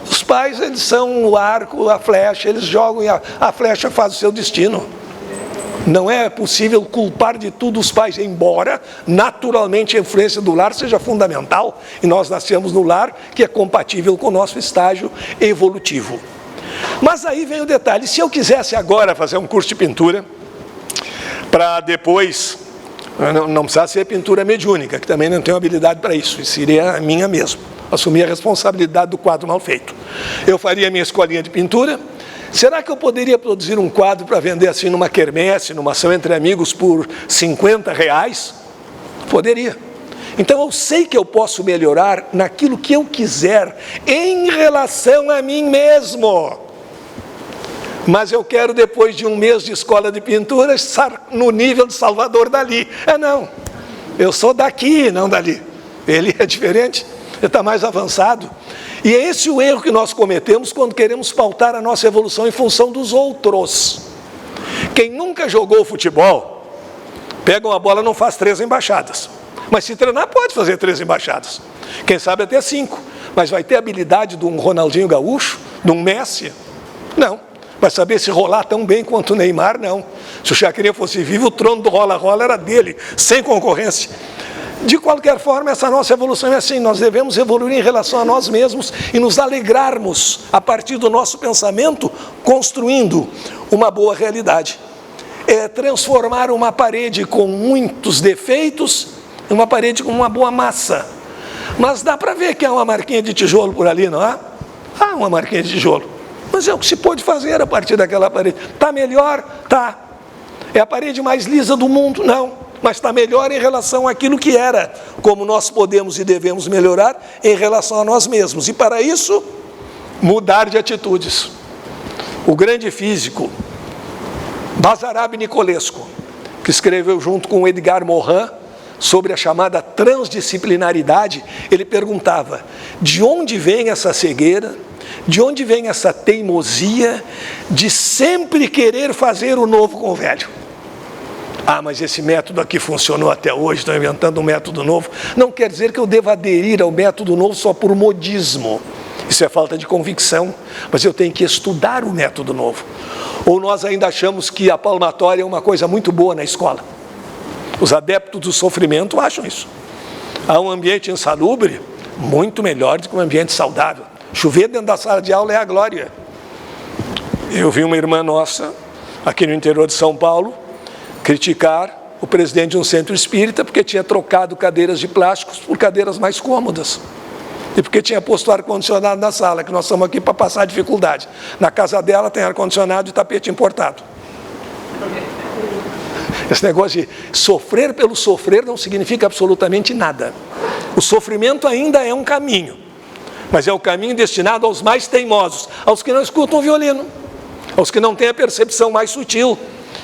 os pais, eles são o arco, a flecha, eles jogam e a flecha faz o seu destino. Não é possível culpar de tudo os pais, embora naturalmente a influência do lar seja fundamental, e nós nascemos no lar que é compatível com o nosso estágio evolutivo. Mas aí vem o detalhe, se eu quisesse agora fazer um curso de pintura, para depois Não precisa ser pintura mediúnica, que também não tenho habilidade para isso. Isso seria a minha mesmo. Assumir a responsabilidade do quadro mal feito. Eu faria a minha escolinha de pintura. Será que eu poderia produzir um quadro para vender assim numa quermesse, numa ação entre amigos por R$50? Poderia. Então eu sei que eu posso melhorar naquilo que eu quiser em relação a mim mesmo. Mas eu quero, depois de um mês de escola de pintura, estar no nível de Salvador Dalí. Não, eu sou daqui, não dali. Ele é diferente, ele está mais avançado. E é esse o erro que nós cometemos quando queremos pautar a nossa evolução em função dos outros. Quem nunca jogou futebol, pega uma bola e não faz 3 embaixadas. Mas se treinar pode fazer 3 embaixadas. Quem sabe até 5. Mas vai ter a habilidade de um Ronaldinho Gaúcho, de um Messi? Não. Vai saber se rolar tão bem quanto o Neymar? Não. Se o Chacrinha fosse vivo, o trono do rola-rola era dele, sem concorrência. De qualquer forma, essa nossa evolução é assim, nós devemos evoluir em relação a nós mesmos e nos alegrarmos a partir do nosso pensamento, construindo uma boa realidade. É transformar uma parede com muitos defeitos em uma parede com uma boa massa. Mas dá para ver que há uma marquinha de tijolo por ali, não há? Há uma marquinha de tijolo. Mas é o que se pode fazer a partir daquela parede. Está melhor? Está. É a parede mais lisa do mundo? Não. Mas está melhor em relação àquilo que era. Como nós podemos e devemos melhorar em relação a nós mesmos. E para isso, mudar de atitudes. O grande físico, Basarab Nicolescu, que escreveu junto com Edgar Morin sobre a chamada transdisciplinaridade, ele perguntava: de onde vem essa cegueira? De onde vem essa teimosia de sempre querer fazer o novo com o velho? Mas esse método aqui funcionou até hoje, estão inventando um método novo. Não quer dizer que eu deva aderir ao método novo só por modismo. Isso é falta de convicção, mas eu tenho que estudar o método novo. Ou nós ainda achamos que a palmatória é uma coisa muito boa na escola. Os adeptos do sofrimento acham isso. Há um ambiente insalubre muito melhor do que um ambiente saudável. Chover dentro da sala de aula é a glória. Eu vi uma irmã nossa, aqui no interior de São Paulo, criticar o presidente de um centro espírita porque tinha trocado cadeiras de plásticos por cadeiras mais cômodas. E porque tinha posto ar-condicionado na sala, que nós estamos aqui para passar dificuldade. Na casa dela tem ar-condicionado e tapete importado. Esse negócio de sofrer pelo sofrer não significa absolutamente nada. O sofrimento ainda é um caminho. Mas é o caminho destinado aos mais teimosos, aos que não escutam o violino, aos que não têm a percepção mais sutil.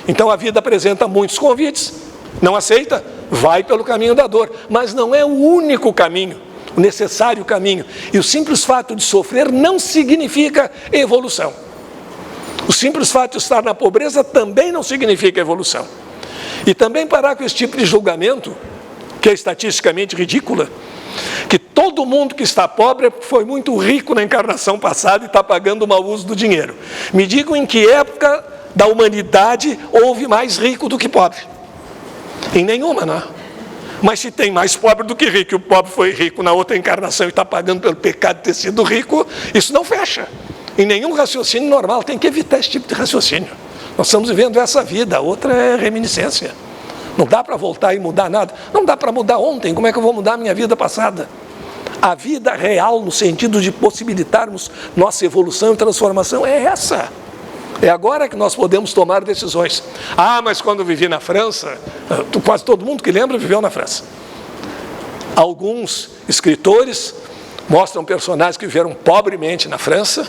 Então a vida apresenta muitos convites, não aceita? Vai pelo caminho da dor, mas não é o único caminho, o necessário caminho. E o simples fato de sofrer não significa evolução. O simples fato de estar na pobreza também não significa evolução. E também parar com esse tipo de julgamento, que é estatisticamente ridícula, que todo mundo que está pobre foi muito rico na encarnação passada e está pagando o mau uso do dinheiro. Me digam em que época da humanidade houve mais rico do que pobre. Em nenhuma, não é? Mas se tem mais pobre do que rico, e o pobre foi rico na outra encarnação e está pagando pelo pecado de ter sido rico, isso não fecha. Em nenhum raciocínio normal, tem que evitar esse tipo de raciocínio. Nós estamos vivendo essa vida, a outra é reminiscência. Não dá para voltar e mudar nada. Não dá para mudar ontem, como é que eu vou mudar a minha vida passada? A vida real, no sentido de possibilitarmos nossa evolução e transformação, é essa. É agora que nós podemos tomar decisões. Mas quando eu vivi na França, quase todo mundo que lembra viveu na França. Alguns escritores mostram personagens que viveram pobremente na França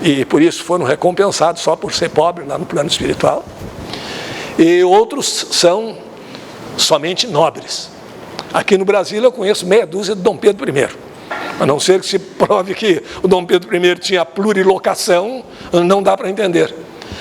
e por isso foram recompensados só por ser pobre lá no plano espiritual. E outros são somente nobres. Aqui no Brasil eu conheço meia dúzia de Dom Pedro I. A não ser que se prove que o Dom Pedro I tinha plurilocação, não dá para entender.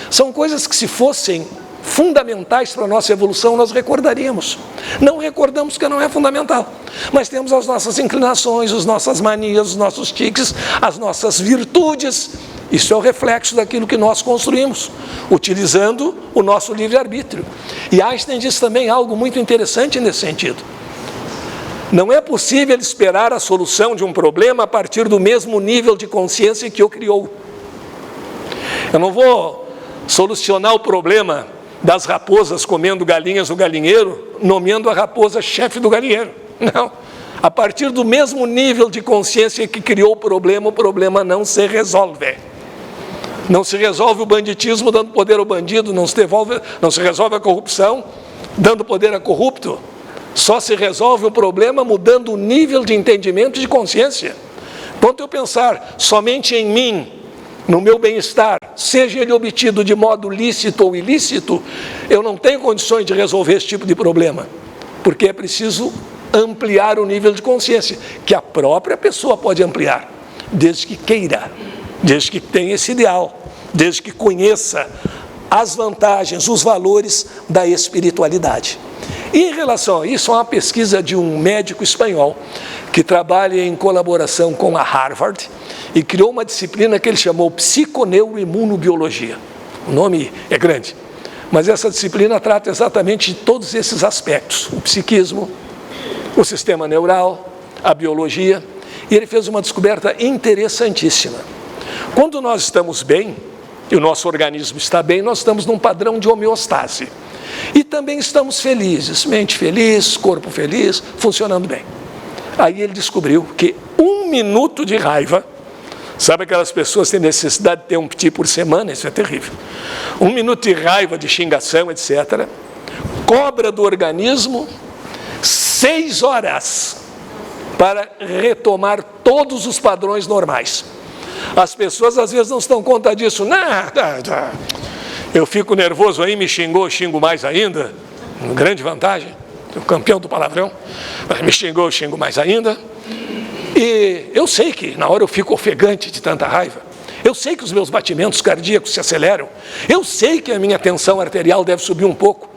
São coisas que, se fossem fundamentais para a nossa evolução, nós recordaríamos. Não recordamos porque não é fundamental. Mas temos as nossas inclinações, as nossas manias, os nossos tiques, as nossas virtudes. Isso é o reflexo daquilo que nós construímos, utilizando o nosso livre-arbítrio. E Einstein diz também algo muito interessante nesse sentido. Não é possível esperar a solução de um problema a partir do mesmo nível de consciência que o criou. Eu não vou solucionar o problema das raposas comendo galinhas no galinheiro, nomeando a raposa chefe do galinheiro. Não. A partir do mesmo nível de consciência que criou o problema não se resolve. Não se resolve o banditismo dando poder ao bandido, não se resolve a corrupção dando poder a corrupto. Só se resolve o problema mudando o nível de entendimento e de consciência. Quando eu pensar somente em mim, no meu bem-estar, seja ele obtido de modo lícito ou ilícito, eu não tenho condições de resolver esse tipo de problema, porque é preciso ampliar o nível de consciência, que a própria pessoa pode ampliar, desde que queira, desde que tenha esse ideal, desde que conheça as vantagens, os valores da espiritualidade. E em relação a isso, há uma pesquisa de um médico espanhol que trabalha em colaboração com a Harvard e criou uma disciplina que ele chamou Psiconeuroimunobiologia. O nome é grande, mas essa disciplina trata exatamente de todos esses aspectos, o psiquismo, o sistema neural, a biologia, e ele fez uma descoberta interessantíssima. Quando nós estamos bem, e o nosso organismo está bem, nós estamos num padrão de homeostase. E também estamos felizes, mente feliz, corpo feliz, funcionando bem. Aí ele descobriu que 1 minuto de raiva, sabe aquelas pessoas que têm necessidade de ter um piti por semana? Isso é terrível. 1 minuto de raiva, de xingação, etc., cobra do organismo 6 horas para retomar todos os padrões normais. As pessoas às vezes não se dão conta disso. Eu fico nervoso aí, me xingou, eu xingo mais ainda. Grande vantagem, sou campeão do palavrão. Mas me xingou, eu xingo mais ainda. E eu sei que na hora eu fico ofegante de tanta raiva. Eu sei que os meus batimentos cardíacos se aceleram. Eu sei que a minha tensão arterial deve subir um pouco.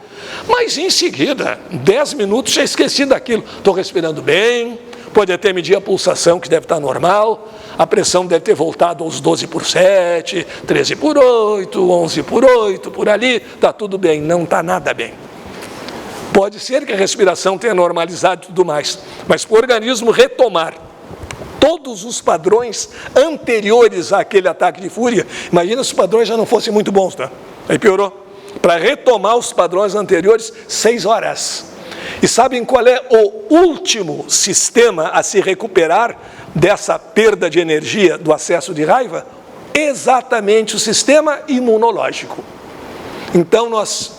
Mas em seguida, 10 minutos, já esqueci daquilo. Estou respirando bem, pode até medir a pulsação, que deve estar normal. A pressão deve ter voltado aos 12/7, 13/8, 11/8, por ali. Está tudo bem, não está nada bem. Pode ser que a respiração tenha normalizado e tudo mais, mas para o organismo retomar todos os padrões anteriores àquele ataque de fúria, imagina se os padrões já não fossem muito bons, tá? Aí piorou. Para retomar os padrões anteriores, 6 horas. E sabem qual é o último sistema a se recuperar dessa perda de energia, do acesso de raiva? Exatamente o sistema imunológico. Então nós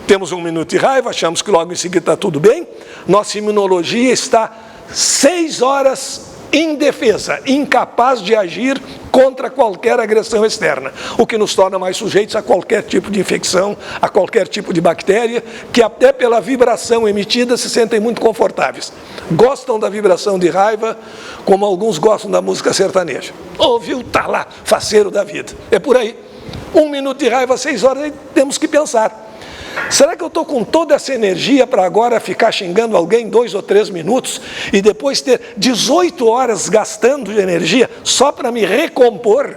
temos 1 minuto de raiva, achamos que logo em seguida está tudo bem, nossa imunologia está 6 horas indefesa, incapaz de agir contra qualquer agressão externa, o que nos torna mais sujeitos a qualquer tipo de infecção, a qualquer tipo de bactéria, que até pela vibração emitida se sentem muito confortáveis. Gostam da vibração de raiva, como alguns gostam da música sertaneja. Ouviu, tá lá, faceiro da vida. É por aí. 1 minuto de raiva, 6 horas, aí temos que pensar. Será que eu estou com toda essa energia para agora ficar xingando alguém 2 ou 3 minutos e depois ter 18 horas gastando de energia só para me recompor?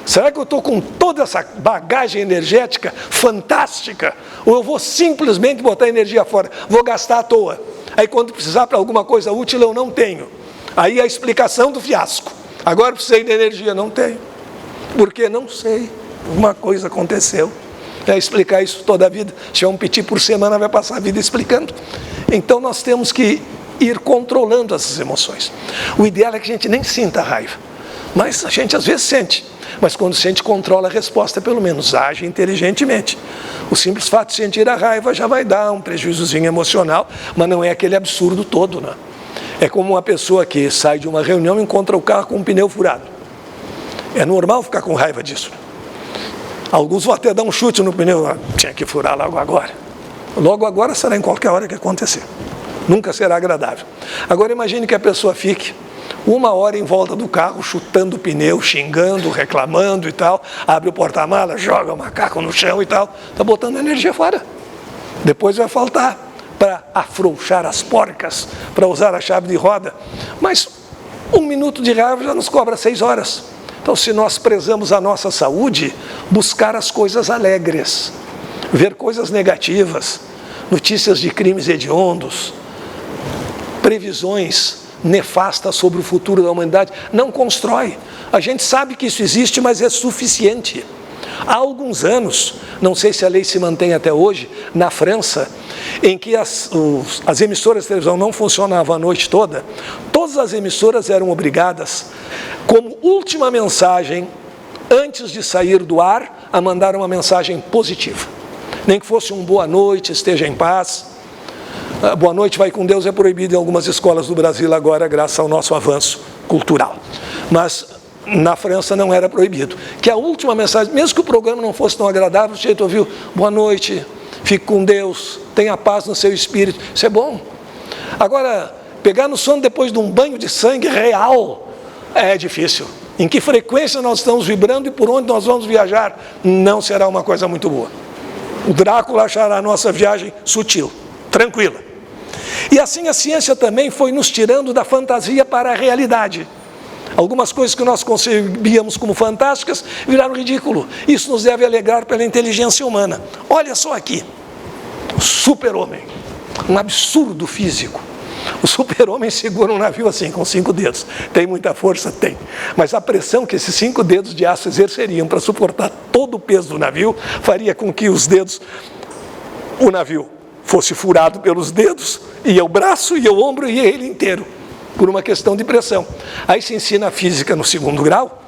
Será que eu estou com toda essa bagagem energética fantástica? Ou eu vou simplesmente botar energia fora? Vou gastar à toa. Aí quando precisar para alguma coisa útil eu não tenho. Aí a explicação do fiasco. Agora precisei de energia, não tenho. Porque não sei. Uma coisa aconteceu. É explicar isso toda a vida. Se tiver um piti por semana, vai passar a vida explicando. Então nós temos que ir controlando essas emoções. O ideal é que a gente nem sinta raiva, mas a gente às vezes sente. Mas quando sente, controla a resposta, pelo menos age inteligentemente. O simples fato de sentir a raiva já vai dar um prejuízozinho emocional, mas não é aquele absurdo todo, não. É como uma pessoa que sai de uma reunião e encontra o carro com um pneu furado. É normal ficar com raiva disso. Alguns vão até dar um chute no pneu, tinha que furar logo agora. Logo agora será em qualquer hora que acontecer. Nunca será agradável. Agora imagine que a pessoa fique 1 hora em volta do carro, chutando o pneu, xingando, reclamando e tal, abre o porta-mala, joga o macaco no chão e tal, está botando energia fora. Depois vai faltar para afrouxar as porcas, para usar a chave de roda. Mas 1 minuto de raiva já nos cobra 6 horas. Então, se nós prezamos a nossa saúde, buscar as coisas alegres, ver coisas negativas, notícias de crimes hediondos, previsões nefastas sobre o futuro da humanidade, não constrói. A gente sabe que isso existe, mas é suficiente. Há alguns anos, não sei se a lei se mantém até hoje, na França, em que as emissoras de televisão não funcionavam a noite toda, todas as emissoras eram obrigadas, como última mensagem, antes de sair do ar, a mandar uma mensagem positiva. Nem que fosse um boa noite, esteja em paz. Boa noite, vai com Deus é proibido em algumas escolas do Brasil agora, graças ao nosso avanço cultural. Mas na França não era proibido. Que a última mensagem, mesmo que o programa não fosse tão agradável, o sujeito ouviu, boa noite, fique com Deus, tenha paz no seu espírito. Isso é bom. Agora, pegar no sono depois de um banho de sangue real é difícil. Em que frequência nós estamos vibrando e por onde nós vamos viajar, não será uma coisa muito boa. O Drácula achará a nossa viagem sutil, tranquila. E assim a ciência também foi nos tirando da fantasia para a realidade. Algumas coisas que nós concebíamos como fantásticas viraram ridículo. Isso nos deve alegrar pela inteligência humana. Olha só aqui, o super-homem, um absurdo físico. O super-homem segura um navio assim, com 5 dedos. Tem muita força? Tem. Mas a pressão que esses 5 dedos de aço exerceriam para suportar todo o peso do navio, faria com que o navio fosse furado pelos dedos, ia o braço, ia o ombro, ia ele inteiro, por uma questão de pressão. Aí se ensina a física no 2º grau,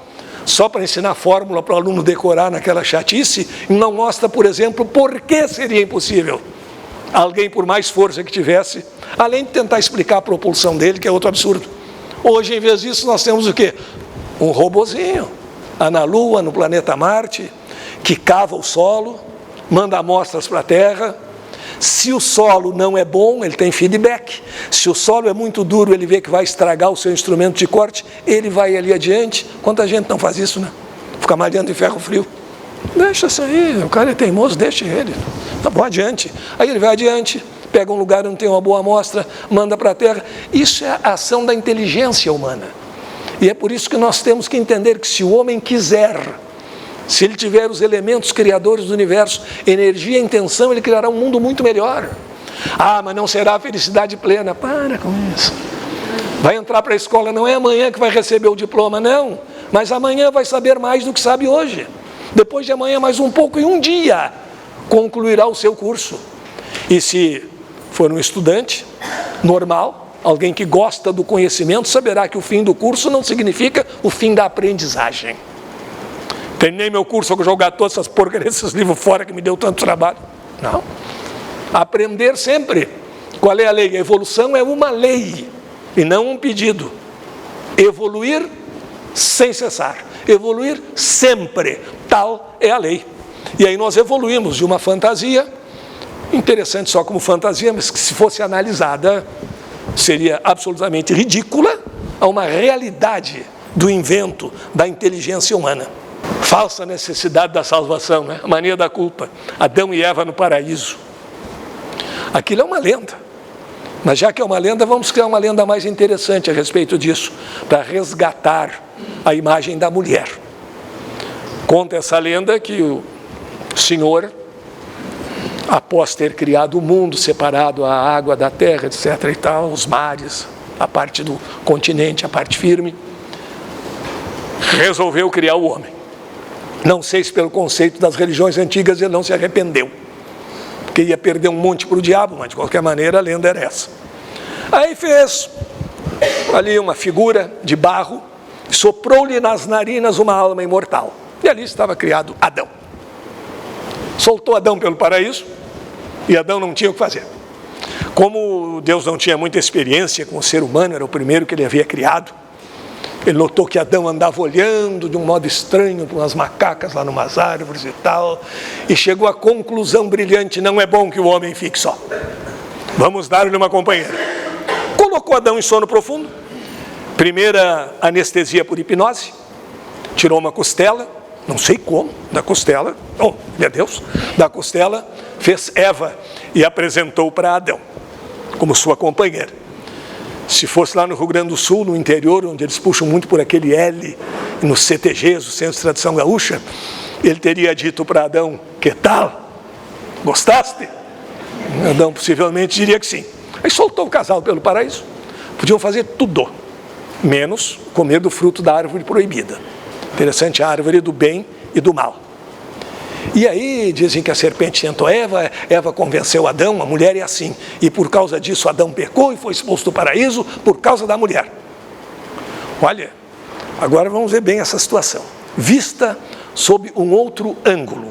só para ensinar a fórmula para o aluno decorar naquela chatice, e não mostra, por exemplo, por que seria impossível alguém, por mais força que tivesse, além de tentar explicar a propulsão dele, que é outro absurdo. Hoje, em vez disso, nós temos o quê? Um robozinho, na Lua, no planeta Marte, que cava o solo, manda amostras para a Terra. Se o solo não é bom, ele tem feedback. Se o solo é muito duro, ele vê que vai estragar o seu instrumento de corte, ele vai ali adiante. Quanta gente não faz isso, né? Fica malhando em ferro frio. Deixa isso aí, o cara é teimoso, deixa ele. Tá bom, adiante. Aí ele vai adiante, pega um lugar onde tem uma boa amostra, manda para a Terra. Isso é a ação da inteligência humana. E é por isso que nós temos que entender que se o homem quiser, se ele tiver os elementos criadores do universo, energia e intenção, ele criará um mundo muito melhor. Ah, mas não será a felicidade plena. Para com isso. Vai entrar para a escola, não é amanhã que vai receber o diploma, não. Mas amanhã vai saber mais do que sabe hoje. Depois de amanhã mais um pouco, e um dia concluirá o seu curso. E se for um estudante normal, alguém que gosta do conhecimento, saberá que o fim do curso não significa o fim da aprendizagem. Terminei meu curso, vou jogar todas essas porcarias, esses livros fora que me deu tanto trabalho. Não. Aprender sempre. Qual é a lei? A evolução é uma lei e não um pedido. Evoluir sem cessar. Evoluir sempre. Tal é a lei. E aí nós evoluímos de uma fantasia, interessante só como fantasia, mas que se fosse analisada, seria absolutamente ridícula, a uma realidade do invento da inteligência humana. Falsa necessidade da salvação, né? A mania da culpa. Adão e Eva no paraíso. Aquilo é uma lenda. Mas já que é uma lenda, vamos criar uma lenda mais interessante a respeito disso, para resgatar a imagem da mulher. Conta essa lenda que o Senhor, após ter criado o mundo, separado a água da terra, etc. e tal, os mares, a parte do continente, a parte firme, resolveu criar o homem. Não sei se pelo conceito das religiões antigas ele não se arrependeu, porque ia perder um monte para o diabo, mas de qualquer maneira a lenda era essa. Aí fez ali uma figura de barro, soprou-lhe nas narinas uma alma imortal. E ali estava criado Adão. Soltou Adão pelo paraíso e Adão não tinha o que fazer. Como Deus não tinha muita experiência com o ser humano, era o primeiro que ele havia criado, ele notou que Adão andava olhando de um modo estranho para umas macacas lá numas árvores e tal, e chegou à conclusão brilhante: não é bom que o homem fique só. Vamos dar-lhe uma companheira. Colocou Adão em sono profundo. Primeira anestesia por hipnose. Tirou uma costela, não sei como, da costela, oh, meu Deus, da costela, fez Eva e apresentou para Adão como sua companheira. Se fosse lá no Rio Grande do Sul, no interior, onde eles puxam muito por aquele L, nos CTGs, o Centro de Tradição Gaúcha, ele teria dito para Adão: que tal? Gostaste? Adão possivelmente diria que sim. Aí soltou o casal pelo paraíso. Podiam fazer tudo, menos comer do fruto da árvore proibida. Interessante, a árvore do bem e do mal. E aí dizem que a serpente tentou Eva, Eva convenceu Adão, a mulher é assim. E por causa disso Adão pecou e foi expulso do paraíso por causa da mulher. Olha, agora vamos ver bem essa situação. Vista sob um outro ângulo.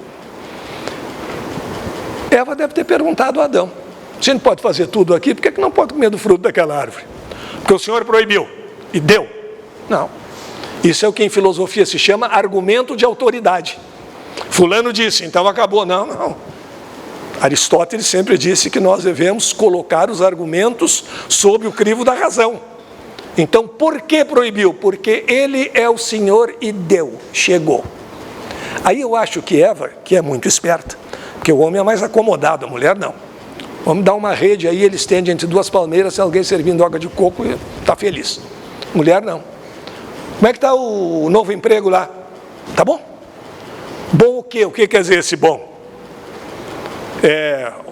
Eva deve ter perguntado a Adão: a gente pode fazer tudo aqui, por que não pode comer do fruto daquela árvore? Porque o Senhor proibiu e deu. Não. Isso é o que em filosofia se chama argumento de autoridade. Fulano disse, então acabou. Não, não. Aristóteles sempre disse que nós devemos colocar os argumentos sob o crivo da razão. Então, por que proibiu? Porque ele é o Senhor e deu, chegou. Aí eu acho que Eva, que é muito esperta, porque o homem é mais acomodado, a mulher não. Vamos dar uma rede aí, ele estende entre duas palmeiras, tem alguém servindo água de coco e está feliz. Mulher não. Como é que está o novo emprego lá? Tá bom? Bom o quê? O que quer dizer esse bom?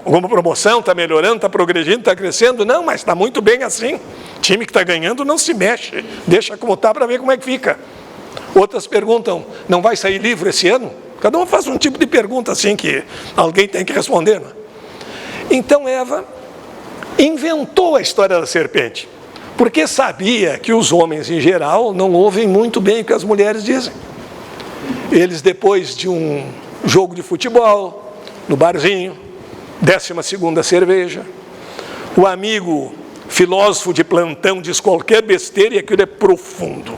Alguma promoção? Está melhorando? Está progredindo? Está crescendo? Não, mas está muito bem assim. Time que está ganhando não se mexe. Deixa como está para ver como é que fica. Outras perguntam, não vai sair livro esse ano? Cada um faz um tipo de pergunta assim que alguém tem que responder. Né? Então Eva inventou a história da serpente, porque sabia que os homens em geral não ouvem muito bem o que as mulheres dizem. Eles, depois de um jogo de futebol, no barzinho, 12ª cerveja, o amigo filósofo de plantão diz qualquer besteira e aquilo é profundo.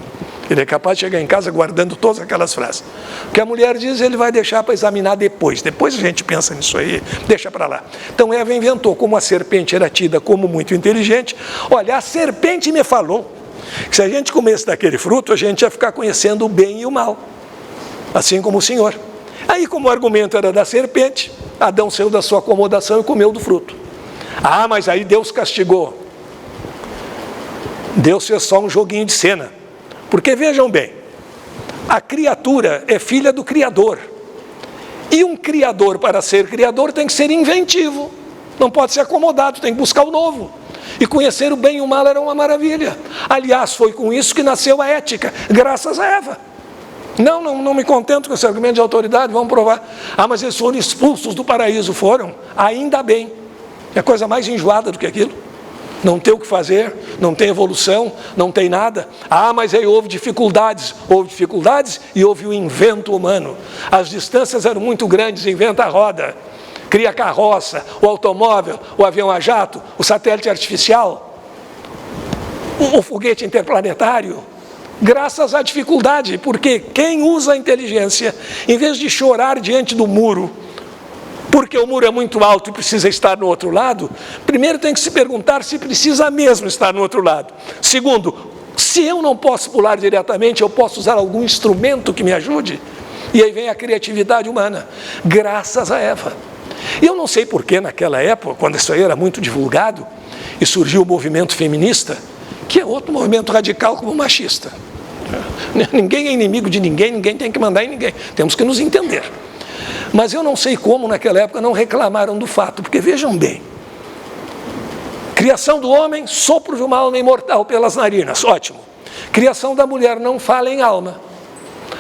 Ele é capaz de chegar em casa guardando todas aquelas frases. O que a mulher diz, ele vai deixar para examinar depois. Depois a gente pensa nisso aí, deixa para lá. Então Eva inventou, como a serpente era tida como muito inteligente. Olha, a serpente me falou que se a gente comesse daquele fruto, a gente ia ficar conhecendo o bem e o mal. Assim como o Senhor. Aí, como o argumento era da serpente, Adão saiu da sua acomodação e comeu do fruto. Ah, mas aí Deus castigou. Deus fez só um joguinho de cena. Porque vejam bem, a criatura é filha do Criador. E um criador, para ser criador, tem que ser inventivo. Não pode ser acomodado, tem que buscar o novo. E conhecer o bem e o mal era uma maravilha. Aliás, foi com isso que nasceu a ética, graças a Eva. Não me contento com esse argumento de autoridade, vamos provar. Ah, mas eles foram expulsos do paraíso, foram? Ainda bem. É coisa mais enjoada do que aquilo. Não tem o que fazer, não tem evolução, não tem nada. Ah, mas aí houve dificuldades e houve o invento humano. As distâncias eram muito grandes, inventa a roda, cria a carroça, o automóvel, o avião a jato, o satélite artificial, o foguete interplanetário. Graças à dificuldade, porque quem usa a inteligência, em vez de chorar diante do muro, porque o muro é muito alto e precisa estar no outro lado, primeiro tem que se perguntar se precisa mesmo estar no outro lado. Segundo, se eu não posso pular diretamente, eu posso usar algum instrumento que me ajude? E aí vem a criatividade humana, graças a Eva. E eu não sei porquê naquela época, quando isso aí era muito divulgado, e surgiu o movimento feminista, que é outro movimento radical como machista. Ninguém é inimigo de ninguém, ninguém tem que mandar em ninguém. Temos que nos entender. Mas eu não sei como naquela época não reclamaram do fato, porque vejam bem, criação do homem, sopro de uma alma imortal pelas narinas, ótimo. Criação da mulher, não fala em alma.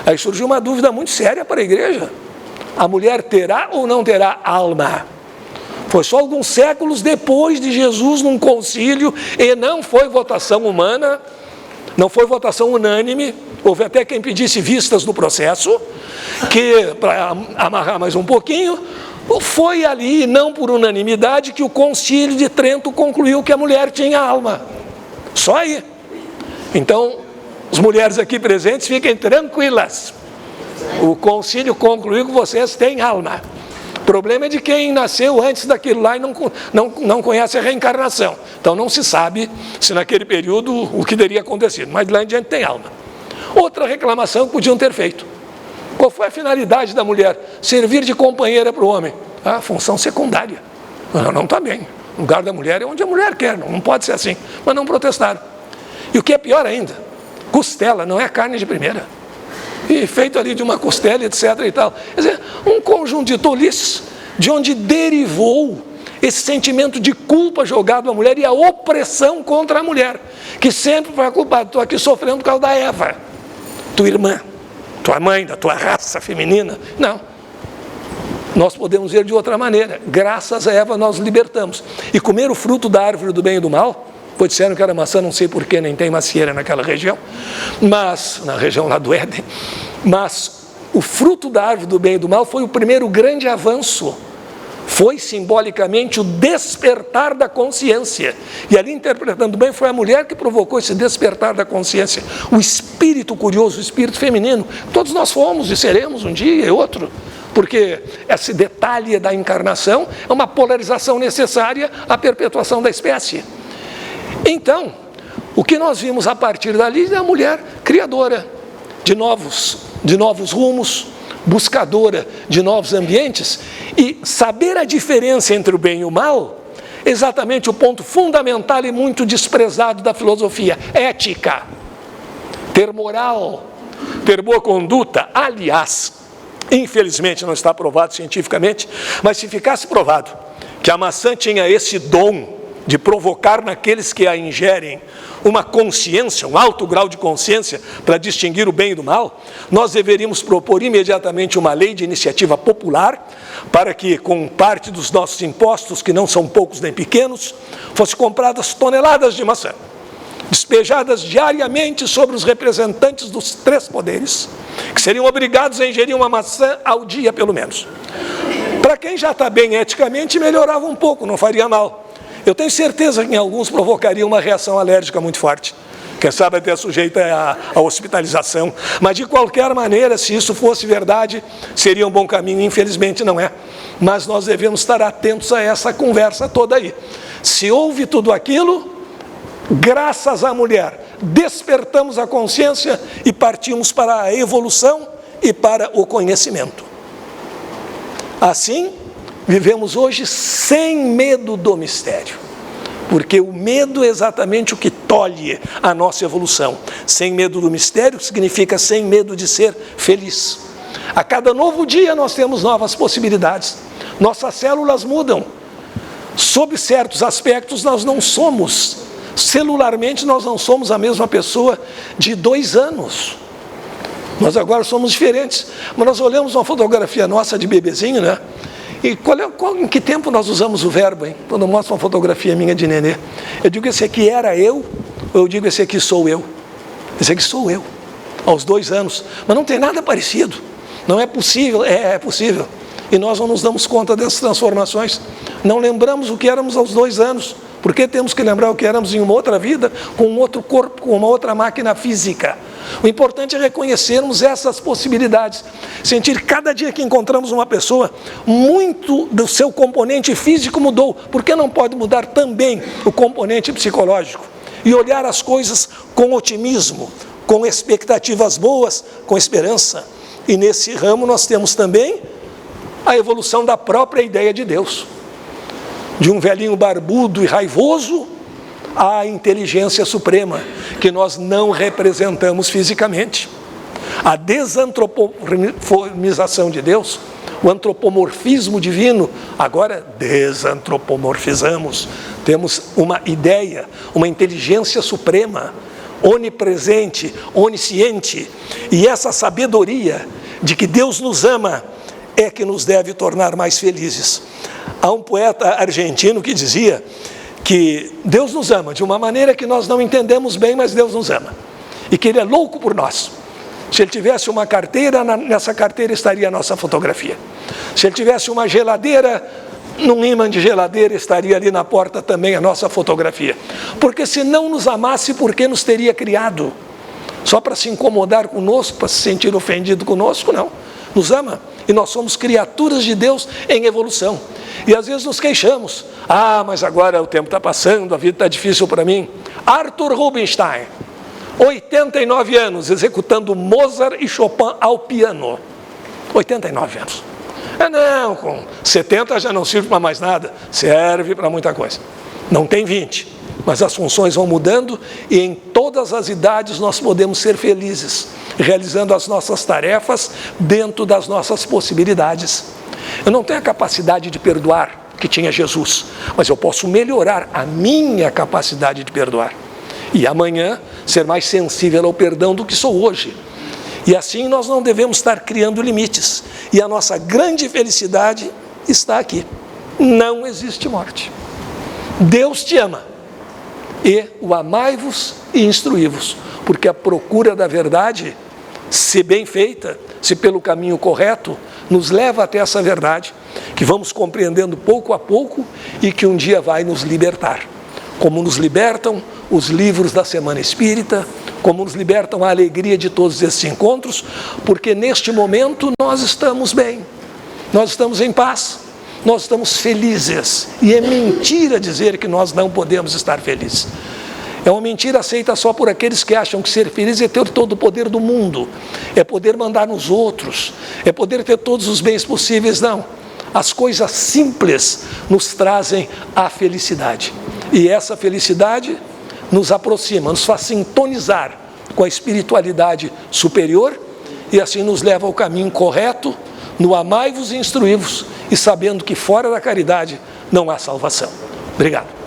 Aí surgiu uma dúvida muito séria para a igreja. A mulher terá ou não terá alma? Foi só alguns séculos depois de Jesus num concílio, e não foi votação humana, não foi votação unânime, houve até quem pedisse vistas no processo, que, para amarrar mais um pouquinho, foi ali, não por unanimidade, que o concílio de Trento concluiu que a mulher tinha alma. Só aí. Então, as mulheres aqui presentes fiquem tranquilas. O concílio concluiu que vocês têm alma. O problema é de quem nasceu antes daquilo lá e não conhece a reencarnação. Então não se sabe se naquele período o que teria acontecido, mas lá em diante tem alma. Outra reclamação que podiam ter feito. Qual foi a finalidade da mulher? Servir de companheira para o homem. A função secundária. Não está bem. O lugar da mulher é onde a mulher quer, não pode ser assim. Mas não protestaram. E o que é pior ainda, costela não é carne de primeira. E feito ali de uma costela, etc. e tal. Quer dizer, um conjunto de tolices de onde derivou esse sentimento de culpa jogado à mulher e a opressão contra a mulher, que sempre foi a culpada. Estou aqui sofrendo por causa da Eva, tua irmã, tua mãe, da tua raça feminina. Não. nós podemos ver de outra maneira. Graças a Eva nós libertamos. E comer o fruto da árvore do bem e do mal, pois disseram que era maçã, não sei porquê, nem tem macieira naquela região, mas, na região lá do Éden, mas o fruto da árvore do bem e do mal foi o primeiro grande avanço. Foi simbolicamente o despertar da consciência. E ali, interpretando bem, foi a mulher que provocou esse despertar da consciência. O espírito curioso, o espírito feminino. Todos nós fomos e seremos um dia e outro. Porque esse detalhe da encarnação é uma polarização necessária à perpetuação da espécie. Então, o que nós vimos a partir dali é a mulher criadora de novos rumos, buscadora de novos ambientes, e saber a diferença entre o bem e o mal, exatamente o ponto fundamental e muito desprezado da filosofia, ética, ter moral, ter boa conduta. Aliás, infelizmente não está provado cientificamente, mas se ficasse provado que a maçã tinha esse dom de provocar naqueles que a ingerem uma consciência, um alto grau de consciência para distinguir o bem e do mal, nós deveríamos propor imediatamente uma lei de iniciativa popular para que, com parte dos nossos impostos, que não são poucos nem pequenos, fossem compradas toneladas de maçã, despejadas diariamente sobre os representantes dos 3 poderes, que seriam obrigados a ingerir uma maçã ao dia, pelo menos. Para quem já está bem eticamente, melhorava um pouco, não faria mal. Eu tenho certeza que em alguns provocaria uma reação alérgica muito forte, quem sabe até sujeita à hospitalização, mas de qualquer maneira, se isso fosse verdade, seria um bom caminho. Infelizmente não é, mas nós devemos estar atentos a essa conversa toda aí. Se houve tudo aquilo, graças à mulher, despertamos a consciência e partimos para a evolução e para o conhecimento. Assim, vivemos hoje sem medo do mistério, porque o medo é exatamente o que tolhe a nossa evolução. Sem medo do mistério significa sem medo de ser feliz. A cada novo dia nós temos novas possibilidades, nossas células mudam. Sob certos aspectos nós não somos, celularmente nós não somos a mesma pessoa de 2 anos. Nós agora somos diferentes, mas nós olhamos uma fotografia nossa de bebezinho, né? E em que tempo nós usamos o verbo, hein? Quando eu mostro uma fotografia minha de nenê, eu digo esse aqui era eu, ou eu digo esse aqui sou eu? Esse aqui sou eu, aos 2 anos. Mas não tem nada parecido, não é possível, é possível. E nós não nos damos conta dessas transformações, não lembramos o que éramos aos 2 anos, porque temos que lembrar o que éramos em uma outra vida, com um outro corpo, com uma outra máquina física. O importante é reconhecermos essas possibilidades, sentir cada dia que encontramos uma pessoa, muito do seu componente físico mudou, por que não pode mudar também o componente psicológico? E olhar as coisas com otimismo, com expectativas boas, com esperança. E nesse ramo nós temos também a evolução da própria ideia de Deus. De um velhinho barbudo e raivoso à inteligência suprema, que nós não representamos fisicamente. A desantropomorfização de Deus, o antropomorfismo divino, agora desantropomorfizamos. Temos uma ideia, uma inteligência suprema, onipresente, onisciente, e essa sabedoria de que Deus nos ama é que nos deve tornar mais felizes. Há um poeta argentino que dizia que Deus nos ama de uma maneira que nós não entendemos bem, mas Deus nos ama, e que Ele é louco por nós. Se Ele tivesse uma carteira, nessa carteira estaria a nossa fotografia. Se Ele tivesse uma geladeira, num ímã de geladeira estaria ali na porta também a nossa fotografia. Porque se não nos amasse, por que nos teria criado? Só para se incomodar conosco, para se sentir ofendido conosco? Não. Nos ama, e nós somos criaturas de Deus em evolução. E às vezes nos queixamos, mas agora o tempo está passando, a vida está difícil para mim. Arthur Rubinstein, 89 anos, executando Mozart e Chopin ao piano. 89 anos. Não, com 70 já não serve para mais nada, serve para muita coisa. Não tem 20, mas as funções vão mudando e em todas as idades nós podemos ser felizes, realizando as nossas tarefas dentro das nossas possibilidades. Eu não tenho a capacidade de perdoar que tinha Jesus, mas eu posso melhorar a minha capacidade de perdoar. E amanhã ser mais sensível ao perdão do que sou hoje. E assim nós não devemos estar criando limites. E a nossa grande felicidade está aqui. Não existe morte. Deus te ama. E o amai-vos e instruí-vos. Porque a procura da verdade, se bem feita, se pelo caminho correto, nos leva até essa verdade, que vamos compreendendo pouco a pouco e que um dia vai nos libertar. Como nos libertam os livros da Semana Espírita, como nos libertam a alegria de todos esses encontros, porque neste momento nós estamos bem, nós estamos em paz, nós estamos felizes. E é mentira dizer que nós não podemos estar felizes. É uma mentira aceita só por aqueles que acham que ser feliz é ter todo o poder do mundo, é poder mandar nos outros, é poder ter todos os bens possíveis. Não, as coisas simples nos trazem a felicidade. E essa felicidade nos aproxima, nos faz sintonizar com a espiritualidade superior e assim nos leva ao caminho correto, no amai-vos e instruí-vos, e sabendo que fora da caridade não há salvação. Obrigado.